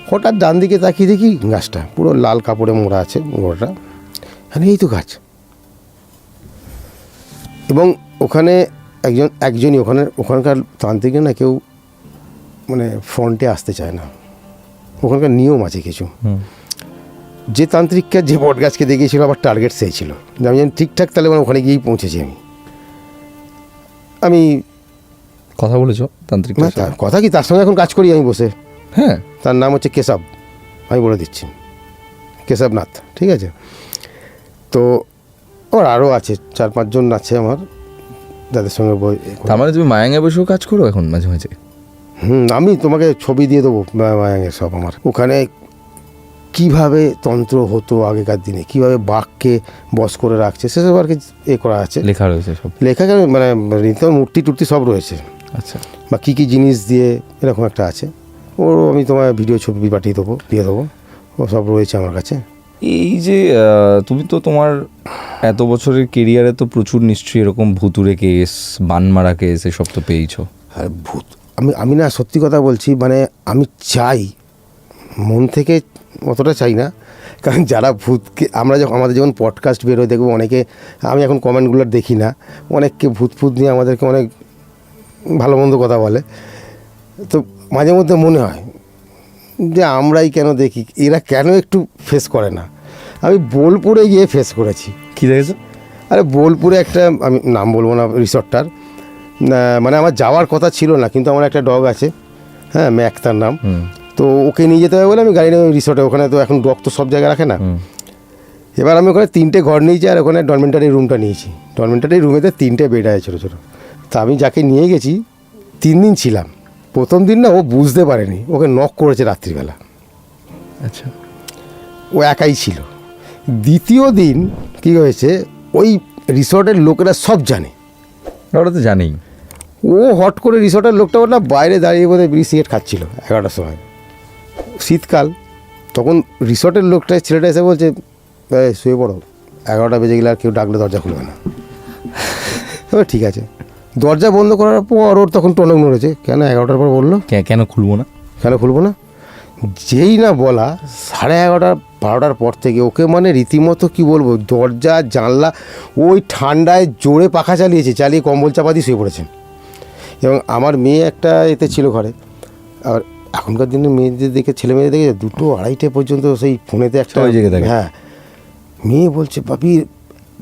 হঠাৎ ডান দিকে তাকিয়ে দেখি গাছটা পুরো লাল কাপড়ে মোড়া আছে গোড়াটা, হ্যাঁ এই তো গাছ। এবং ওখানে একজনই ওখানকার তান্ত্রিকে না কেউ মানে ফ্রন্টে আসতে চায় না, ওখানকার নিয়ম আছে কিছু। যে তান্ত্রিককে যে বট গাছকে দেখিয়েছিল, আবার টার্গেট সেই ছিল, যে আমি জানি ঠিকঠাক, তাহলে মানে ওখানে গিয়েই পৌঁছেছি। আমি কথা বলেছো তান্ত্রিক? না, তার কথা কি, তার সঙ্গে এখন কাজ করি আমি বসে। হ্যাঁ, তার নাম হচ্ছে কেশব, আমি বলে দিচ্ছি, কেশবনাথ, ঠিক আছে। তো ওর আরও আছে 4-5 জন আছে আমার, যাদের সঙ্গে তার মানে তুমি মায়াঙ্গে বসেও কাজ করো এখন মাঝে মাঝে? আমি তোমাকে ছবি দিয়ে দেবো মায়াঙ্গের সব। আমার ওখানে কিভাবে তন্ত্র হতো আগেকার দিনে, কিভাবে বাঘকে বশ করে রাখছে, সেসব আর কি করা আছে, লেখা রয়েছে সব। লেখা মানে মূর্তি টুর্তি সব রয়েছে। আচ্ছা, বা কী কী জিনিস দিয়ে এরকম একটা আছে, ওর আমি তোমার ভিডিও ছবি পাঠিয়ে দেবো, দিয়ে দেবো, ও সব রয়েছে আমার কাছে। এই যে তুমি তো তোমার এত বছরের কেরিয়ারে তো প্রচুর নিশ্চয়ই এরকম ভুতুরে কেস, বানমারা কেস এসব তো পেয়েছো। আর ভূত, আমি না সত্যি কথা বলছি, মানে আমি চাই মন থেকে, অতটা চাই না, কারণ যারা ভূতকে আমাদের যখন পডকাস্ট বেরোয় দেখবো অনেকে, আমি এখন কমেন্টগুলো দেখি না, অনেককে ভূত নিয়ে আমাদেরকে অনেক ভালো মন্দ কথা বলে। তো মাঝে মধ্যে মনে হয় যে আমরাই কেন দেখি, এরা কেন একটু ফেস করে না। আমি বোলপুরে গিয়ে ফেস করেছি। কী দেখেছো? আরে বোলপুরে একটা, আমি নাম বলবো না রিসর্টটার, মানে আমার যাওয়ার কথা ছিল না, কিন্তু আমার একটা ডগ আছে, হ্যাঁ ম্যাক তার নাম, তো ওকে নিয়ে যেতে হবে বলে আমি গাড়ি নিয়ে রিসর্টে, ওখানে তো এখন ডগ তো সব জায়গায় রাখে না। এবার আমি ওখানে 3টে ঘর নিয়েছি, আর ওখানে ডরমেন্টারি রুমটা নিয়েছি। ডরমেন্টারি রুমেতে 3টে বেড আছে ছোটো ছোটো। তা আমি যাকে নিয়ে গেছি 3 দিন ছিলাম। প্রথম দিন না ও বুঝতে পারেনি, ওকে নক করেছে রাত্রিবেলা। আচ্ছা, ও একাই ছিল। দ্বিতীয় দিন কী হয়েছে, ওই রিসর্টের লোকেরা সব জানে, ওরা তো জানেই। ও হট করে রিসর্টের লোকটা ওটা বাইরে দাঁড়িয়ে বোধহয় বিড়ি সিগারেট খাচ্ছিল 11টার সময়, শীতকাল। তখন রিসর্টের লোকটা, ছেলেটা এসে বলছে শুয়ে পড়ো, 11টা বেজে গেলে আর কেউ ডাকলে দরজা খুলবে না। এবার ঠিক আছে, দরজা বন্ধ করার পর ওর তখন টনক নড়েছে, কেন 11টার পর বললো, কেন খুলবো না, কেন খুলবো না। যেই না বলা 11:30 12টার পর থেকে ওকে মানে রীতিমতো কি বলবো, দরজা জানলা ওই ঠান্ডায় জোরে পাখা চালিয়ে কম্বল চাপা দিয়ে শুয়ে পড়েছেন। এবং আমার মেয়ে একটা এতে ছিল ঘরে, আর এখনকার দিনে মেয়েদের দেখে, ছেলে মেয়েদের দেখে 2-2-2:30 পর্যন্ত সেই ফোনেতে একটা, হ্যাঁ মেয়ে বলছে বাপি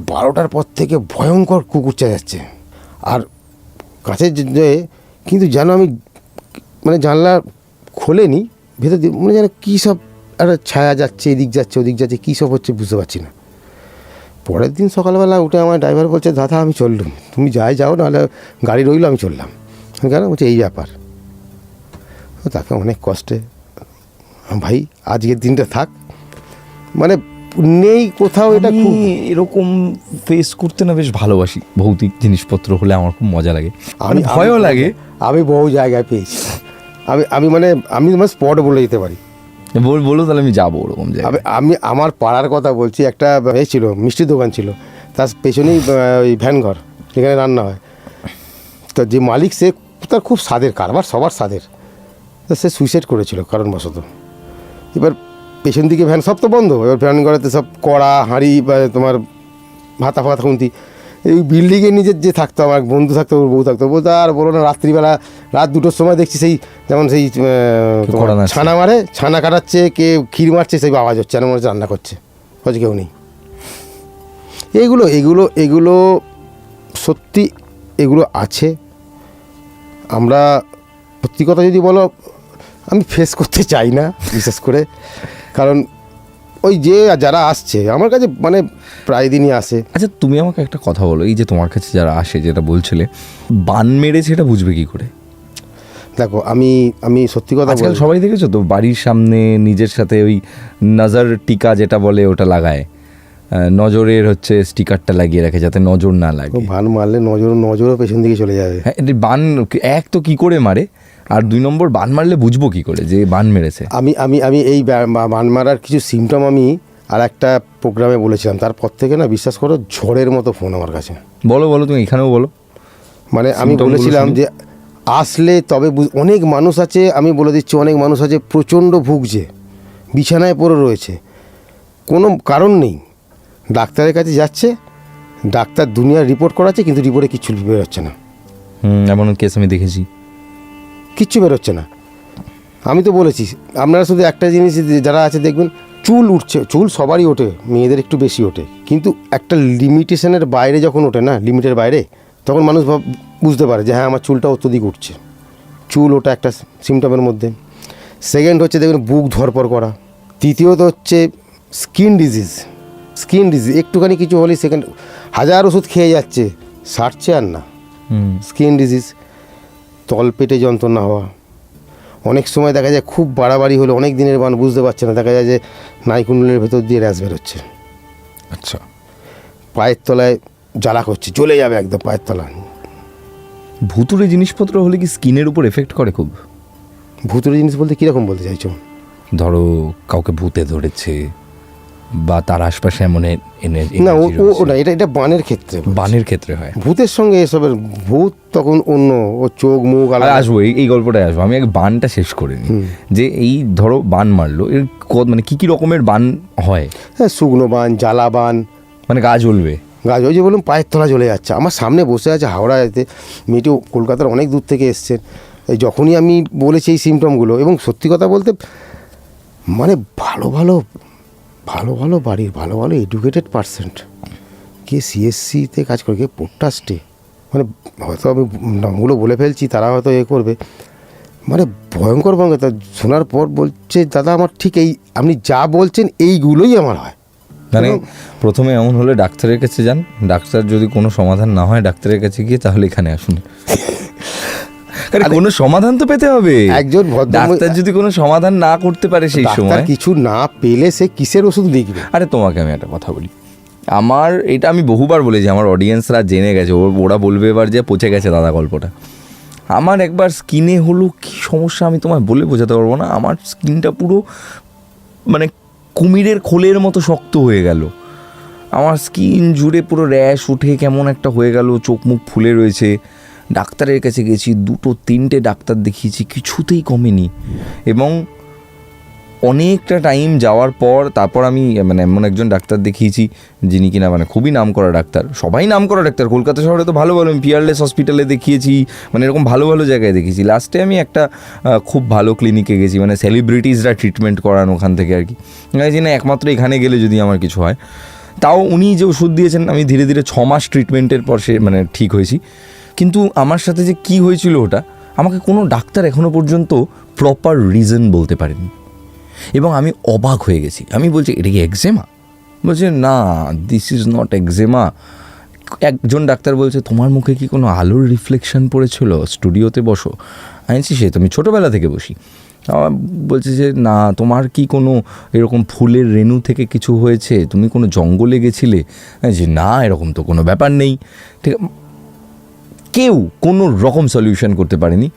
12টার পর থেকে ভয়ঙ্কর কুকুর চেঁচাচ্ছে। আর কাছে কিন্তু জানো আমি মানে জানলা খোলেনি, ভেতর দিয়ে মানে যেন কী সব একটা ছায়া যাচ্ছে, এদিক যাচ্ছে ওদিক যাচ্ছে, কী সব হচ্ছে বুঝতে পারছি না। পরের দিন সকালবেলা উঠে আমার ড্রাইভার বলছে দাদা আমি চললুম, তুমি যাও নাহলে গাড়ি রইলো, আমি চললাম। কেন বলছে এই ব্যাপার। তাকে অনেক কষ্টে, ভাই আজকের দিনটা থাক, মানে নেই কোথাও, এটা আমি খুব এরকম ফেস করতে না বেশ ভালোবাসি। ভৌতিক জিনিসপত্র হলে আমার খুব মজা লাগে, আমি ভয়ও লাগে। আমি বহু জায়গায় পেয়েছি। আমি তোমার স্পট বলে যেতে পারি। বলো তাহলে আমি যাবো ওরকম জায়গায়। আমি আমার পাড়ার কথা বলছি, একটা ছিল মিষ্টির দোকান ছিল, তার পেছনেই ওই ভ্যানঘর যেখানে রান্না হয়। তো যে মালিক সে তার খুব স্বাদের কারবার, সবার স্বাদের। তো সে সুইসাইড করেছিল কারণবশত। এবার পেছন দিকে ভ্যান সব তো বন্ধ, এবার ভ্যান ঘরেতে সব কড়া হাঁড়ি বা তোমার ভাতা ফাতা খুন্তি। এই বিল্ডিংয়ের নিজের যে থাকতো, আমার বন্ধু থাকতো, ওর বউ থাকতো, বলতো আর বলো না, রাত্রিবেলা রাত 2টোর সময় দেখছি সেই যেমন সেই কড়া নাড়ছে। ছানা মারে, ছানা কাটাচ্ছে, কে ক্ষীর মারছে, সেই আওয়াজ হচ্ছে, আর মনে হচ্ছে রান্না করছে, হচ্ছে কেউ নেই। এগুলো এগুলো এগুলো সত্যি এগুলো আছে। আমরা সত্যি কথা যদি বলো, আমি ফেস করতে চাই না বিশেষ করে, কারণ ওই যে যারা আসছে আমার কাছে মানে প্রায় দিনই আসে। আচ্ছা তুমি আমাকে একটা কথা বলো, এই যে তোমার কাছে যারা আসে, যেটা বলছিলে বান মেরেছে, এটা বুঝবে কি করে? দেখো আমি সত্যি কথা আজকাল বলি, সবাই দেখেছো তো বাড়ির সামনে নিজের সাথে ওই নজর টিকা যেটা বলে ওটা লাগায়, নজরের হচ্ছে স্টিকারটা লাগিয়ে রাখে যাতে নজর না লাগে। বান মারলে নজরও পেছন দিকে চলে যাবে। হ্যাঁ, বান এক তো কি করে মারে, আর 2 নম্বর বান মারলে বুঝবো কি করে যে বান মেরেছে? আমি এই বান মারার কিছু সিমটম আমি আর একটা প্রোগ্রামে বলেছিলাম, তারপর থেকে না বিশ্বাস করো ঝড়ের মতো ফোন আমার কাছে। বলো তুমি এখানেও বলো। মানে আমি বলেছিলাম যে আসলে তবে অনেক মানুষ আছে, আমি বলে দিচ্ছি, অনেক মানুষ আছে প্রচণ্ড ভুগছে, বিছানায় পড়ে রয়েছে, কোনো কারণ নেই, ডাক্তারের কাছে যাচ্ছে, ডাক্তার দুনিয়ার রিপোর্ট করাচ্ছে, কিন্তু রিপোর্টে কিচ্ছু বেরোচ্ছে না। এমন কেস আমি দেখেছি, কিচ্ছু বেরোচ্ছে না। আমি তো বলেছি, আপনারা শুধু একটা জিনিস যারা আছে দেখবেন, চুল উঠছে, চুল সবারই ওঠে, মেয়েদের একটু বেশি ওঠে, কিন্তু একটা লিমিটেশনের বাইরে যখন ওঠে না, লিমিটের বাইরে, তখন মানুষ বুঝতে পারে যে হ্যাঁ আমার চুলটা অত্যধিক উঠছে। চুল ওটা একটা সিমটমের মধ্যে। সেকেন্ড হচ্ছে দেখবেন বুক ধরপর করা। তৃতীয়ত হচ্ছে স্কিন ডিজিজ একটুখানি কিছু হলেই সেকেন্ড 1000 ওষুধ খেয়ে যাচ্ছে, সারছে আর না। স্কিন ডিজিজ, তলপেটে যন্ত্রণা হওয়া, অনেক সময় দেখা যায় খুব বাড়াবাড়ি হলে অনেক দিনের বান বুঝতে পারছে না, দেখা যায় যে নাইকুণ্ডলের ভেতর দিয়ে র্যাশ বেরোচ্ছে। আচ্ছা, পায়ের তলায় জ্বালা করছে, চলে যাবে একদম পায়ের তলায়। ভুতুড়ে জিনিসপত্র হলে কি স্কিনের উপর এফেক্ট করে খুব? ভুতুড়ে জিনিস বলতে কীরকম বলতে চাইছো? ধরো কাউকে ভূতে ধরেছে বা তার আশপাশে এমন না, ও না, এটা বানের ক্ষেত্রে, বানের ক্ষেত্রে হয়। ভূতের সঙ্গে এসবের, ভূত তখন অন্য, ও চোখ মুখ আসবো, এই গল্পটায় আসবো। আমি আগে বানটা শেষ করে নিই। যে এই ধরো বান মারলো, এর মানে কি রকমের বান হয়? হ্যাঁ, শুকনো বান, জ্বালা বান, মানে গা জ্বলবে, ওই যে বলুন পায়ের তলা জ্বলে যাচ্ছে। আমার সামনে বসে আছে হাওড়াতে মেয়েটি, কলকাতার অনেক দূর থেকে এসছেন। এই যখনই আমি বলেছি এই সিমটমগুলো, এবং সত্যি কথা বলতে মানে ভালো বাড়ির ভালো এডুকেটেড পার্সেন্ট, কে সিএসসিতে কাজ করে, কে পোডকাস্টে, মানে হয়তো আমি নামগুলো বলে ফেলছি, তারা হয়তো করবে, মানে ভয়ঙ্কর তা শোনার পর বলছে দাদা আমার ঠিক এই আপনি যা বলছেন এইগুলোই আমার হয়। মানে প্রথমে এমন হলে ডাক্তারের কাছে যান, ডাক্তার যদি কোনো সমাধান না হয় ডাক্তারের কাছে গিয়ে তাহলে এখানে আসুন। কোনো সমাধান তো পেতে হবে। একজন ডাক্তার যদি কোনো সমাধান না করতে পারে সেই সময়, কিছু না পেলে সে কিসের ওষুধ লিখবে? আরে তোমাকে আমি একটা কথা বলি, আমার এটা আমি বহুবার বলেছি, আমার অডিয়েন্সরা জেনে গেছে, ওরা বলবে এবার যে পচে গেছে দাদা গল্পটা। আমার একবার স্কিনে হলো কি সমস্যা আমি তোমায় বলে বোঝাতে পারবো না। আমার স্কিনটা পুরো মানে কুমিরের খোলের মতো শক্ত হয়ে গেল, আমার স্কিন জুড়ে পুরো র্যাশ উঠে কেমন একটা হয়ে গেল, চোখ মুখ ফুলে রয়েছে। ডাক্তারের কাছে গেছি, 2-3টে ডাক্তার দেখিয়েছি, কিছুতেই কমেনি। এবং অনেকটা টাইম যাওয়ার পর তারপর আমি মানে এমন একজন ডাক্তার দেখিয়েছি যিনি কিনা মানে খুবই নাম করা ডাক্তার, সবাই নাম করা ডাক্তার, কলকাতা শহরে তো ভালো আমি পিয়ারলেস হসপিটালে দেখিয়েছি, মানে এরকম ভালো জায়গায় দেখিয়েছি। লাস্টে আমি একটা খুব ভালো ক্লিনিকে গেছি, মানে সেলিব্রিটিসরা ট্রিটমেন্ট করান ওখান থেকে আর কি, জানি না একমাত্র এখানে গেলে যদি আমার কিছু হয়। তাও উনি যে ওষুধ দিয়েছেন, আমি ধীরে ধীরে 6 মাস ট্রিটমেন্টের পর সে মানে ঠিক হয়েছি। কিন্তু আমার সাথে যে কি হয়েছিল ওটা আমাকে কোনো ডাক্তার এখনো পর্যন্ত প্রপার রিজন বলতে পারেনি, এবং আমি অবাক হয়ে গেছি। আমি বলছি এটা কি একজেমা? বলছে না, দিস ইজ নট একজেমা। একজন ডাক্তার বলছে তোমার মুখে কি কোনো আলোর রিফ্লেকশন পড়েছিল, স্টুডিওতে বসো। আমি সে তো আমি ছোটোবেলা থেকে বসি। আমার বলছে যে না, তোমার কি কোনো এরকম ফুলের রেণু থেকে কিছু হয়েছে, তুমি কোনো জঙ্গলে গেছিলে? যে না, এরকম তো কোনো ব্যাপার নেই। ঠিক, কেউ কোনো রকম সলিউশন করতে পারেনি।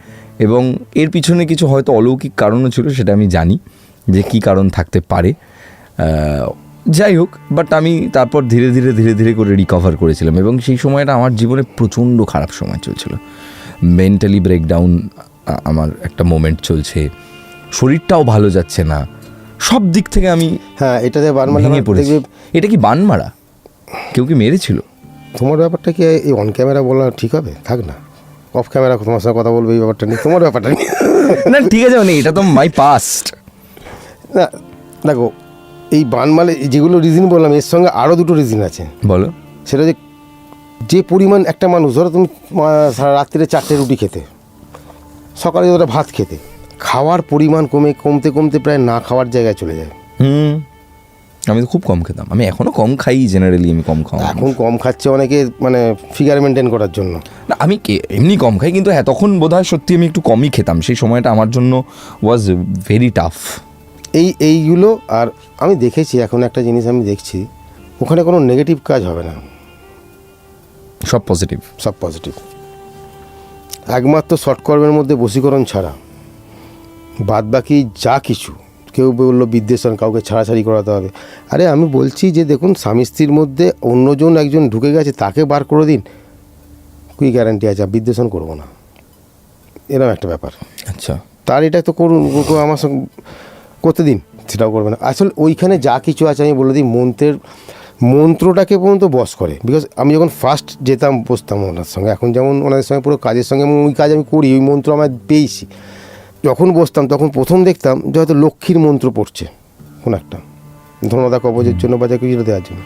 এবং এর পিছনে কিছু হয়তো অলৌকিক কারণও ছিল, সেটা আমি জানি যে কী কারণ থাকতে পারে। যাই হোক, বাট আমি তারপর ধীরে ধীরে ধীরে ধীরে করে রিকভার করেছিলাম। এবং সেই সময়টা আমার জীবনে প্রচণ্ড খারাপ সময় চলছিল, মেন্টালি ব্রেকডাউন আমার একটা মোমেন্ট চলছে, শরীরটাও ভালো যাচ্ছে না, সব দিক থেকে আমি হ্যাঁ এটাতে ভেঙে পড়েছি। এটা কি বান মারা? কেউ কি মেরেছিল? তোমার ব্যাপারটা কি এই অন ক্যামেরা বলা ঠিক হবে? থাক না, অফ ক্যামেরা তোমার সঙ্গে কথা বলবো এই ব্যাপারটা নিয়ে, তোমার ব্যাপারটা নিয়ে। না ঠিক আছে, মানে এটা তো মাই পাস্ট। না দেখো, এই বানমালে যেগুলো রিজন বললাম, এর সঙ্গে আরও দুটো রিজন আছে। বলো। সেটা যে পরিমাণ একটা মানুষ, ধরো তুমি সারা রাত্রিরে 4টে রুটি খেতে, সকালে যতটা ভাত খেতে, খাওয়ার পরিমাণ কমতে কমতে প্রায় না খাওয়ার জায়গায় চলে যায়। আমি তো খুব কম খেতাম, আমি এখনও কম খাই, জেনারেলি আমি কম খাওয়া। এখন কম খাচ্ছে অনেকে মানে ফিগার মেনটেন করার জন্য। না আমি এমনি কম খাই, কিন্তু হ্যাঁ তখন বোধহয় সত্যি আমি একটু কমই খেতাম। সেই সময়টা আমার জন্য ওয়াজ ভেরি টাফ। এইগুলো। আর আমি দেখেছি, এখন একটা জিনিস আমি দেখছি, ওখানে কোনো নেগেটিভ কাজ হবে না, সব পজিটিভ। সব পজিটিভ। একমাত্র শর্টকর্মের মধ্যে বশীকরণ ছাড়া বাদ বাকি যা কিছু, কেউ বললো বিদ্বেষণ, কাউকে ছাড়াছাড়ি করাতে হবে। আরে আমি বলছি যে দেখুন, স্বামী স্ত্রীর মধ্যে অন্যজন একজন ঢুকে গেছে, তাকে বার করে দিন, কি গ্যারান্টি আছে বিদ্বেষণ করবো না? এরকম একটা ব্যাপার। আচ্ছা, তার এটা তো করুন, আমার সঙ্গে করতে দিন, সেটাও করবে না। আসলে ওইখানে যা কিছু আছে আমি বলে দিই, মন্ত্রটাকে পর্যন্ত বশ করে। বিকজ আমি যখন ফার্স্ট যেতাম বসতাম ওনার সঙ্গে, এখন যেমন ওনাদের সঙ্গে পুরো কাজের সঙ্গে ওই কাজ আমি করি, ওই মন্ত্র আমার পেয়েছি। যখন বসতাম তখন প্রথম দেখতাম যে হয়তো লক্ষ্মীর মন্ত্র পড়ছে কোন একটা, ধনদা কবচের জন্য বা কিছু দেওয়ার জন্য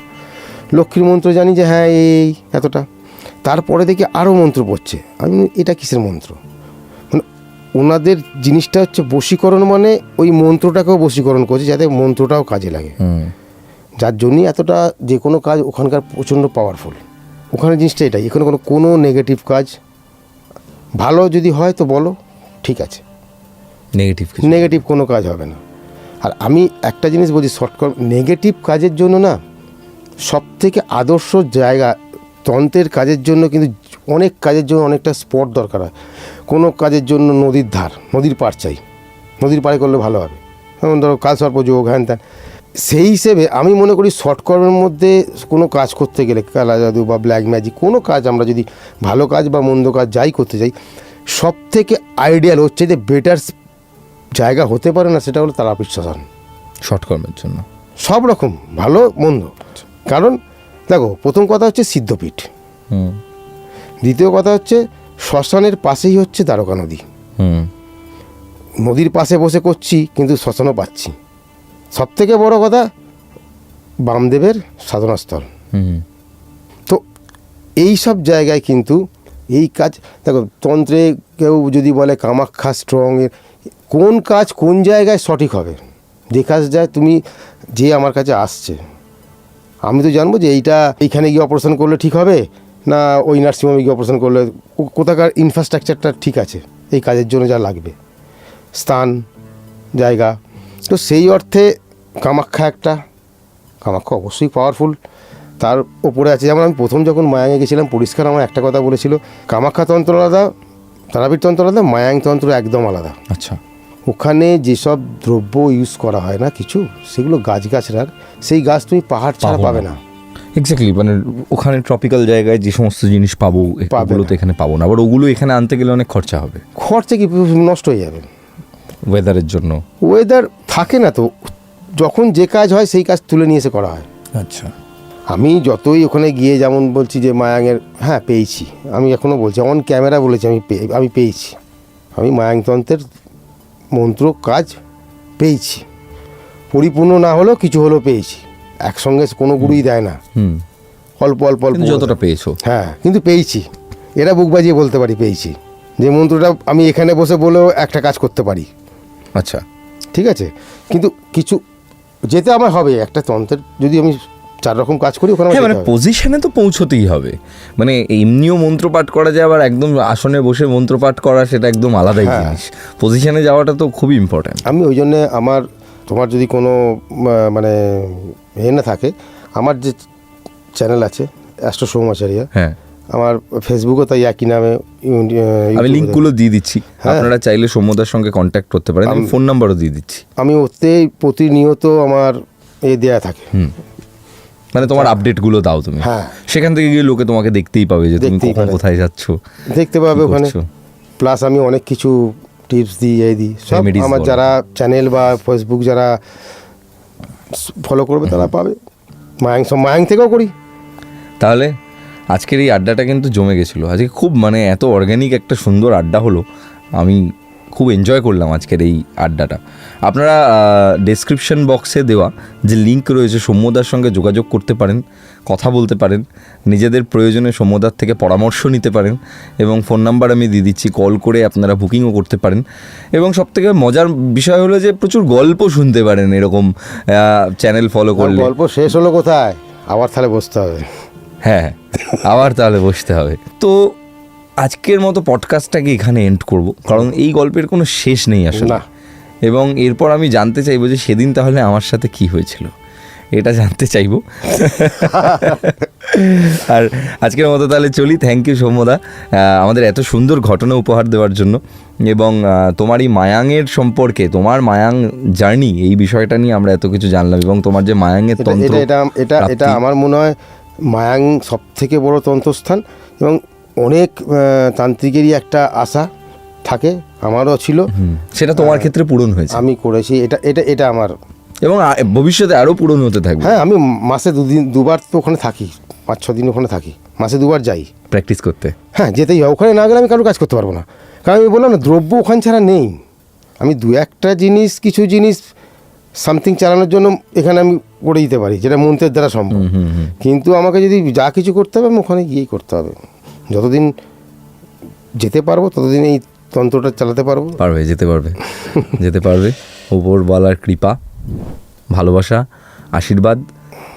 লক্ষ্মীর মন্ত্র জানি যে হ্যাঁ এই এতটা। তারপরে দেখি আরও মন্ত্র পড়ছে, আমি এটা কিসের মন্ত্র? মানে ওনাদের জিনিসটা হচ্ছে বশীকরণ, মানে ওই মন্ত্রটাকেও বশীকরণ করছে যাতে মন্ত্রটাও কাজে লাগে, যার জন্যই এতটা যে কোনো কাজ ওখানকার প্রচণ্ড পাওয়ারফুল। ওখানে জিনিসটা এটাই, এখানে কোনো নেগেটিভ কাজ, ভালো যদি হয় তো বলো ঠিক আছে, নেগেটিভ কোনো কাজ হবে না। আর আমি একটা জিনিস বলছি, শর্টকাট নেগেটিভ কাজের জন্য না, সব থেকে আদর্শ জায়গা তন্ত্রের কাজের জন্য, কিন্তু অনেক কাজের জন্য অনেকটা স্পট দরকার হয়। কোনো কাজের জন্য নদীর ধার, নদীর পাড় চাই, নদীর পাড়ে করলে ভালো হবে। যেমন ধরো কালসর্পযোগ, হ্যান ত্যান। সেই হিসেবে আমি মনে করি শর্টকর্মের মধ্যে কোনো কাজ করতে গেলে, কালা জাদু বা ব্ল্যাক ম্যাজিক, কোনো কাজ আমরা যদি ভালো কাজ বা মন্দ কাজ যাই করতে চাই, সব থেকে আইডিয়াল হচ্ছে যে বেটার জায়গা হতে পারে না, সেটা হলো তারাপীঠ শ্মশান শর্টকর্মের জন্য। সব রকম ভালো মন্দ। কারণ দেখো, প্রথম কথা হচ্ছে সিদ্ধপীঠ, দ্বিতীয় কথা হচ্ছে শ্মশানের পাশেই হচ্ছে দ্বারকা নদী। নদীর পাশে বসে করছি কিন্তু শ্মশানও পাচ্ছি। সব থেকে বড় কথা বামদেবের সাধনাস্থল। তো এই সব জায়গায় কিন্তু এই কাজ, দেখো তন্ত্রে কেউ যদি বলে কামাখ্যা স্ট্রং, কোন কাজ কোন জায়গায় সঠিক হবে দেখা যায়। তুমি যে আমার কাছে আসছে, আমি তো জানবো যে এইখানে গিয়ে অপারেশন করলে ঠিক হবে না ওই নার্সিংহোমে গিয়ে অপারেশন করলে, কোথাকার ইনফ্রাস্ট্রাকচারটা ঠিক আছে এই কাজের জন্য যা লাগবে, স্থান জায়গা। তো সেই অর্থে কামাখ্যা অবশ্যই পাওয়ারফুল। তার ওপরে আছে, যেমন আমি প্রথম যখন মায়াঙে গেছিলাম, পরিষ্কার আমার একটা কথা বলেছিল, কামাখ্যা তন্ত্র আলাদা, তারাপীঠ তন্ত্র আলাদা, মায়াং তন্ত্র একদম আলাদা। আচ্ছা, ওখানে যেসব দ্রব্য ইউজ করা হয় না কিছু, সেগুলো গাছগাছরার, সেই গাছ তুমি পাহাড় ছাড়া পাবে না। এক্স্যাক্টলি, মানে ওখানে ট্রপিক্যাল জায়গায় যে সমস্ত জিনিস পাবো ওগুলো তো এখানে পাবো না। আবার ওগুলো এখানে আনতে গেলে অনেক খরচা হবে। খরচা কি নষ্ট হয়ে যাবে ওয়েদারের জন্য? ওয়েদার থাকে না তো, যখন যে কাজ হয় সেই কাজ তুলে নিয়ে এসে করা হয়। আচ্ছা, আমি যতই ওখানে গিয়ে যেমন বলছি যে মায়াঙের, হ্যাঁ পেয়েছি, আমি এখনও বলছি অন ক্যামেরা বলেছি আমি পেয়েছি, আমি মায়াংতন্ত্রের মন্ত্র কাজ পেয়েছি, পরিপূর্ণ না হলেও কিছু হলেও পেয়েছি। একসঙ্গে কোনো গুরুই দেয় না, অল্প অল্প অল্প যতটা পেয়েছো। হ্যাঁ, কিন্তু পেয়েছি, এরা বুক বাজিয়ে বলতে পারি পেয়েছি, যে মন্ত্রটা আমি এখানে বসে বলেও একটা কাজ করতে পারি। আচ্ছা, ঠিক আছে, কিন্তু কিছু যেতে আমার হবে একটা তন্ত্রের, যদি আমি 4 রকম কাজ করি, ওখানে আমার হ্যাঁ, মানে যেতে হবে। পজিশনে তো পৌঁছতেই হবে। মানে এমনিও মন্ত্রপাঠ করা যায়, আবার একদম আসনে বসে মন্ত্রপাঠ করা সেটা একদম আলাদাই হ্যাঁ। জিনিস। পজিশনে যাওয়াটা তো খুবই ইম্পর্ট্যান্ট। আমি ওই জন্যে তোমার যদি কোনো মানে না থাকে, আমার যে চ্যানেল আছে অ্যাস্ট্রো সৌমাচারিয়া, হ্যাঁ, আমার ফেসবুকও তাই একই নামে, আমি লিঙ্কগুলো দিয়ে দিচ্ছি, হ্যাঁ। আপনারা চাইলে সৌম্যদার সঙ্গে কন্ট্যাক্ট করতে পারেন, আমি ফোন নাম্বারও দিয়ে দিচ্ছি। আমি ওতে প্রতিনিয়ত আমার দেয়া থাকে। মানে তোমার আপডেটগুলো দাও তুমি, হ্যাঁ। সেখান থেকে গিয়ে লোকে তোমাকে দেখতেই পাবে যে তুমি দেখতেই কখন পাবে। কোথায় যাচ্ছ, দেখতে পাবে কি ওখানে। করছো। প্লাস আমি অনেক কিছু টিপস দিই সব Remedies আমার বলো। যারা চ্যানেল বা ফেসবুক যারা ফলো করবে তারা পাবে। মায়াং থেকেও করি। তাহলে আজকের এই আড্ডাটা কিন্তু জমে গেছিলো। আজকে খুব মানে এত অর্গ্যানিক একটা সুন্দর আড্ডা হলো, আমি খুব এনজয় করলাম আজকের এই আড্ডাটা। আপনারা ডেসক্রিপশন বক্সে দেওয়া যে লিঙ্ক রয়েছে, সৌম্যদার সঙ্গে যোগাযোগ করতে পারেন, কথা বলতে পারেন, নিজেদের প্রয়োজনে সৌম্যদার থেকে পরামর্শ নিতে পারেন, এবং ফোন নাম্বার আমি দিয়ে দিচ্ছি, কল করে আপনারা বুকিংও করতে পারেন। এবং সবথেকে মজার বিষয় হলো যে প্রচুর গল্প শুনতে পারেন এরকম চ্যানেল ফলো করলে। গল্প শেষ হলো কোথায়, আবার তাহলে বসতে হবে। হ্যাঁ, আবার তাহলে বসতে হবে। তো আজকের মতো পডকাস্টটাকে এখানে এন্ড করব, কারণ এই গল্পের কোনো শেষ নেই আসলে। না। এবং এরপর আমি জানতে চাইবো যে সেদিন তাহলে আমার সাথে কি হয়েছিল, এটা জানতে চাইবো। আর আজকের মতো তাহলে চলি। থ্যাংক ইউ সৌম্যদা, আমাদের এত সুন্দর ঘটনা উপহার দেওয়ার জন্য, এবং তোমার এই মায়াংয়ের সম্পর্কে, তোমার মায়াং জার্নি, এই বিষয়টা নিয়ে আমরা এত কিছু জানলাম, এবং তোমার যে মায়াংয়ের তন্ত্র এটা আমার মনে হয় মায়াং সব থেকে বড় তন্ত্রস্থান, এবং অনেক তান্ত্রিকেরই একটা আশা থাকে, আমারও ছিল, সেটা তোমার ক্ষেত্রে পূরণ হয়েছে, আমি করেছি। এটা আমার, এবং ভবিষ্যতে আরও পূরণ হতে থাকবে। হ্যাঁ, আমি মাসে দুবার তো ওখানে থাকি, 5-6 দিন ওখানে থাকি, মাসে 2বার যাই প্র্যাকটিস করতে। হ্যাঁ, যেতেই হয়। ওখানে না গেলে আমি কারো কাজ করতে পারবো না, কারণ আমি বললাম না, দ্রব্য ওখান ছাড়া নেই। আমি একটা জিনিস, কিছু জিনিস সামথিং চালানোর জন্য এখানে আমি করে দিতে পারি, যেটা মন্ত্রের দ্বারা সম্ভব। কিন্তু আমাকে যদি যা কিছু করতে হবে, আমি ওখানে গিয়েই করতে হবে। যতদিন যেতে পারবো ততদিন এই তন্ত্রটা চালাতে পারবো। যেতে পারবে উপরওয়ালার কৃপা, ভালোবাসা, আশীর্বাদ,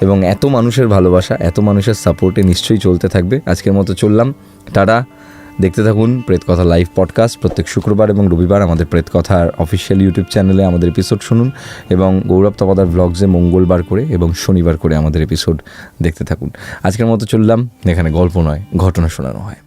এবং এত মানুষের ভালোবাসা, এত মানুষের সাপোর্টে নিশ্চয়ই চলতে থাকবে। আজকের মতো চললাম, টাটা। দেখতে থাকুন প্রেতকথা লাইভ পডকাস্ট। প্রত্যেক শুক্রবার এবং রবিবার আমাদের প্রেতকথার অফিসিয়াল ইউটিউব চ্যানেলে আমাদের এপিসোড শুনুন, এবং গৌরব তপাদার ব্লগসে মঙ্গলবার করে এবং শনিবার করে আমাদের এপিসোড দেখতে থাকুন। আজকের মতো চললাম, এখানে গল্প নয়, ঘটনা শোনানো হয়।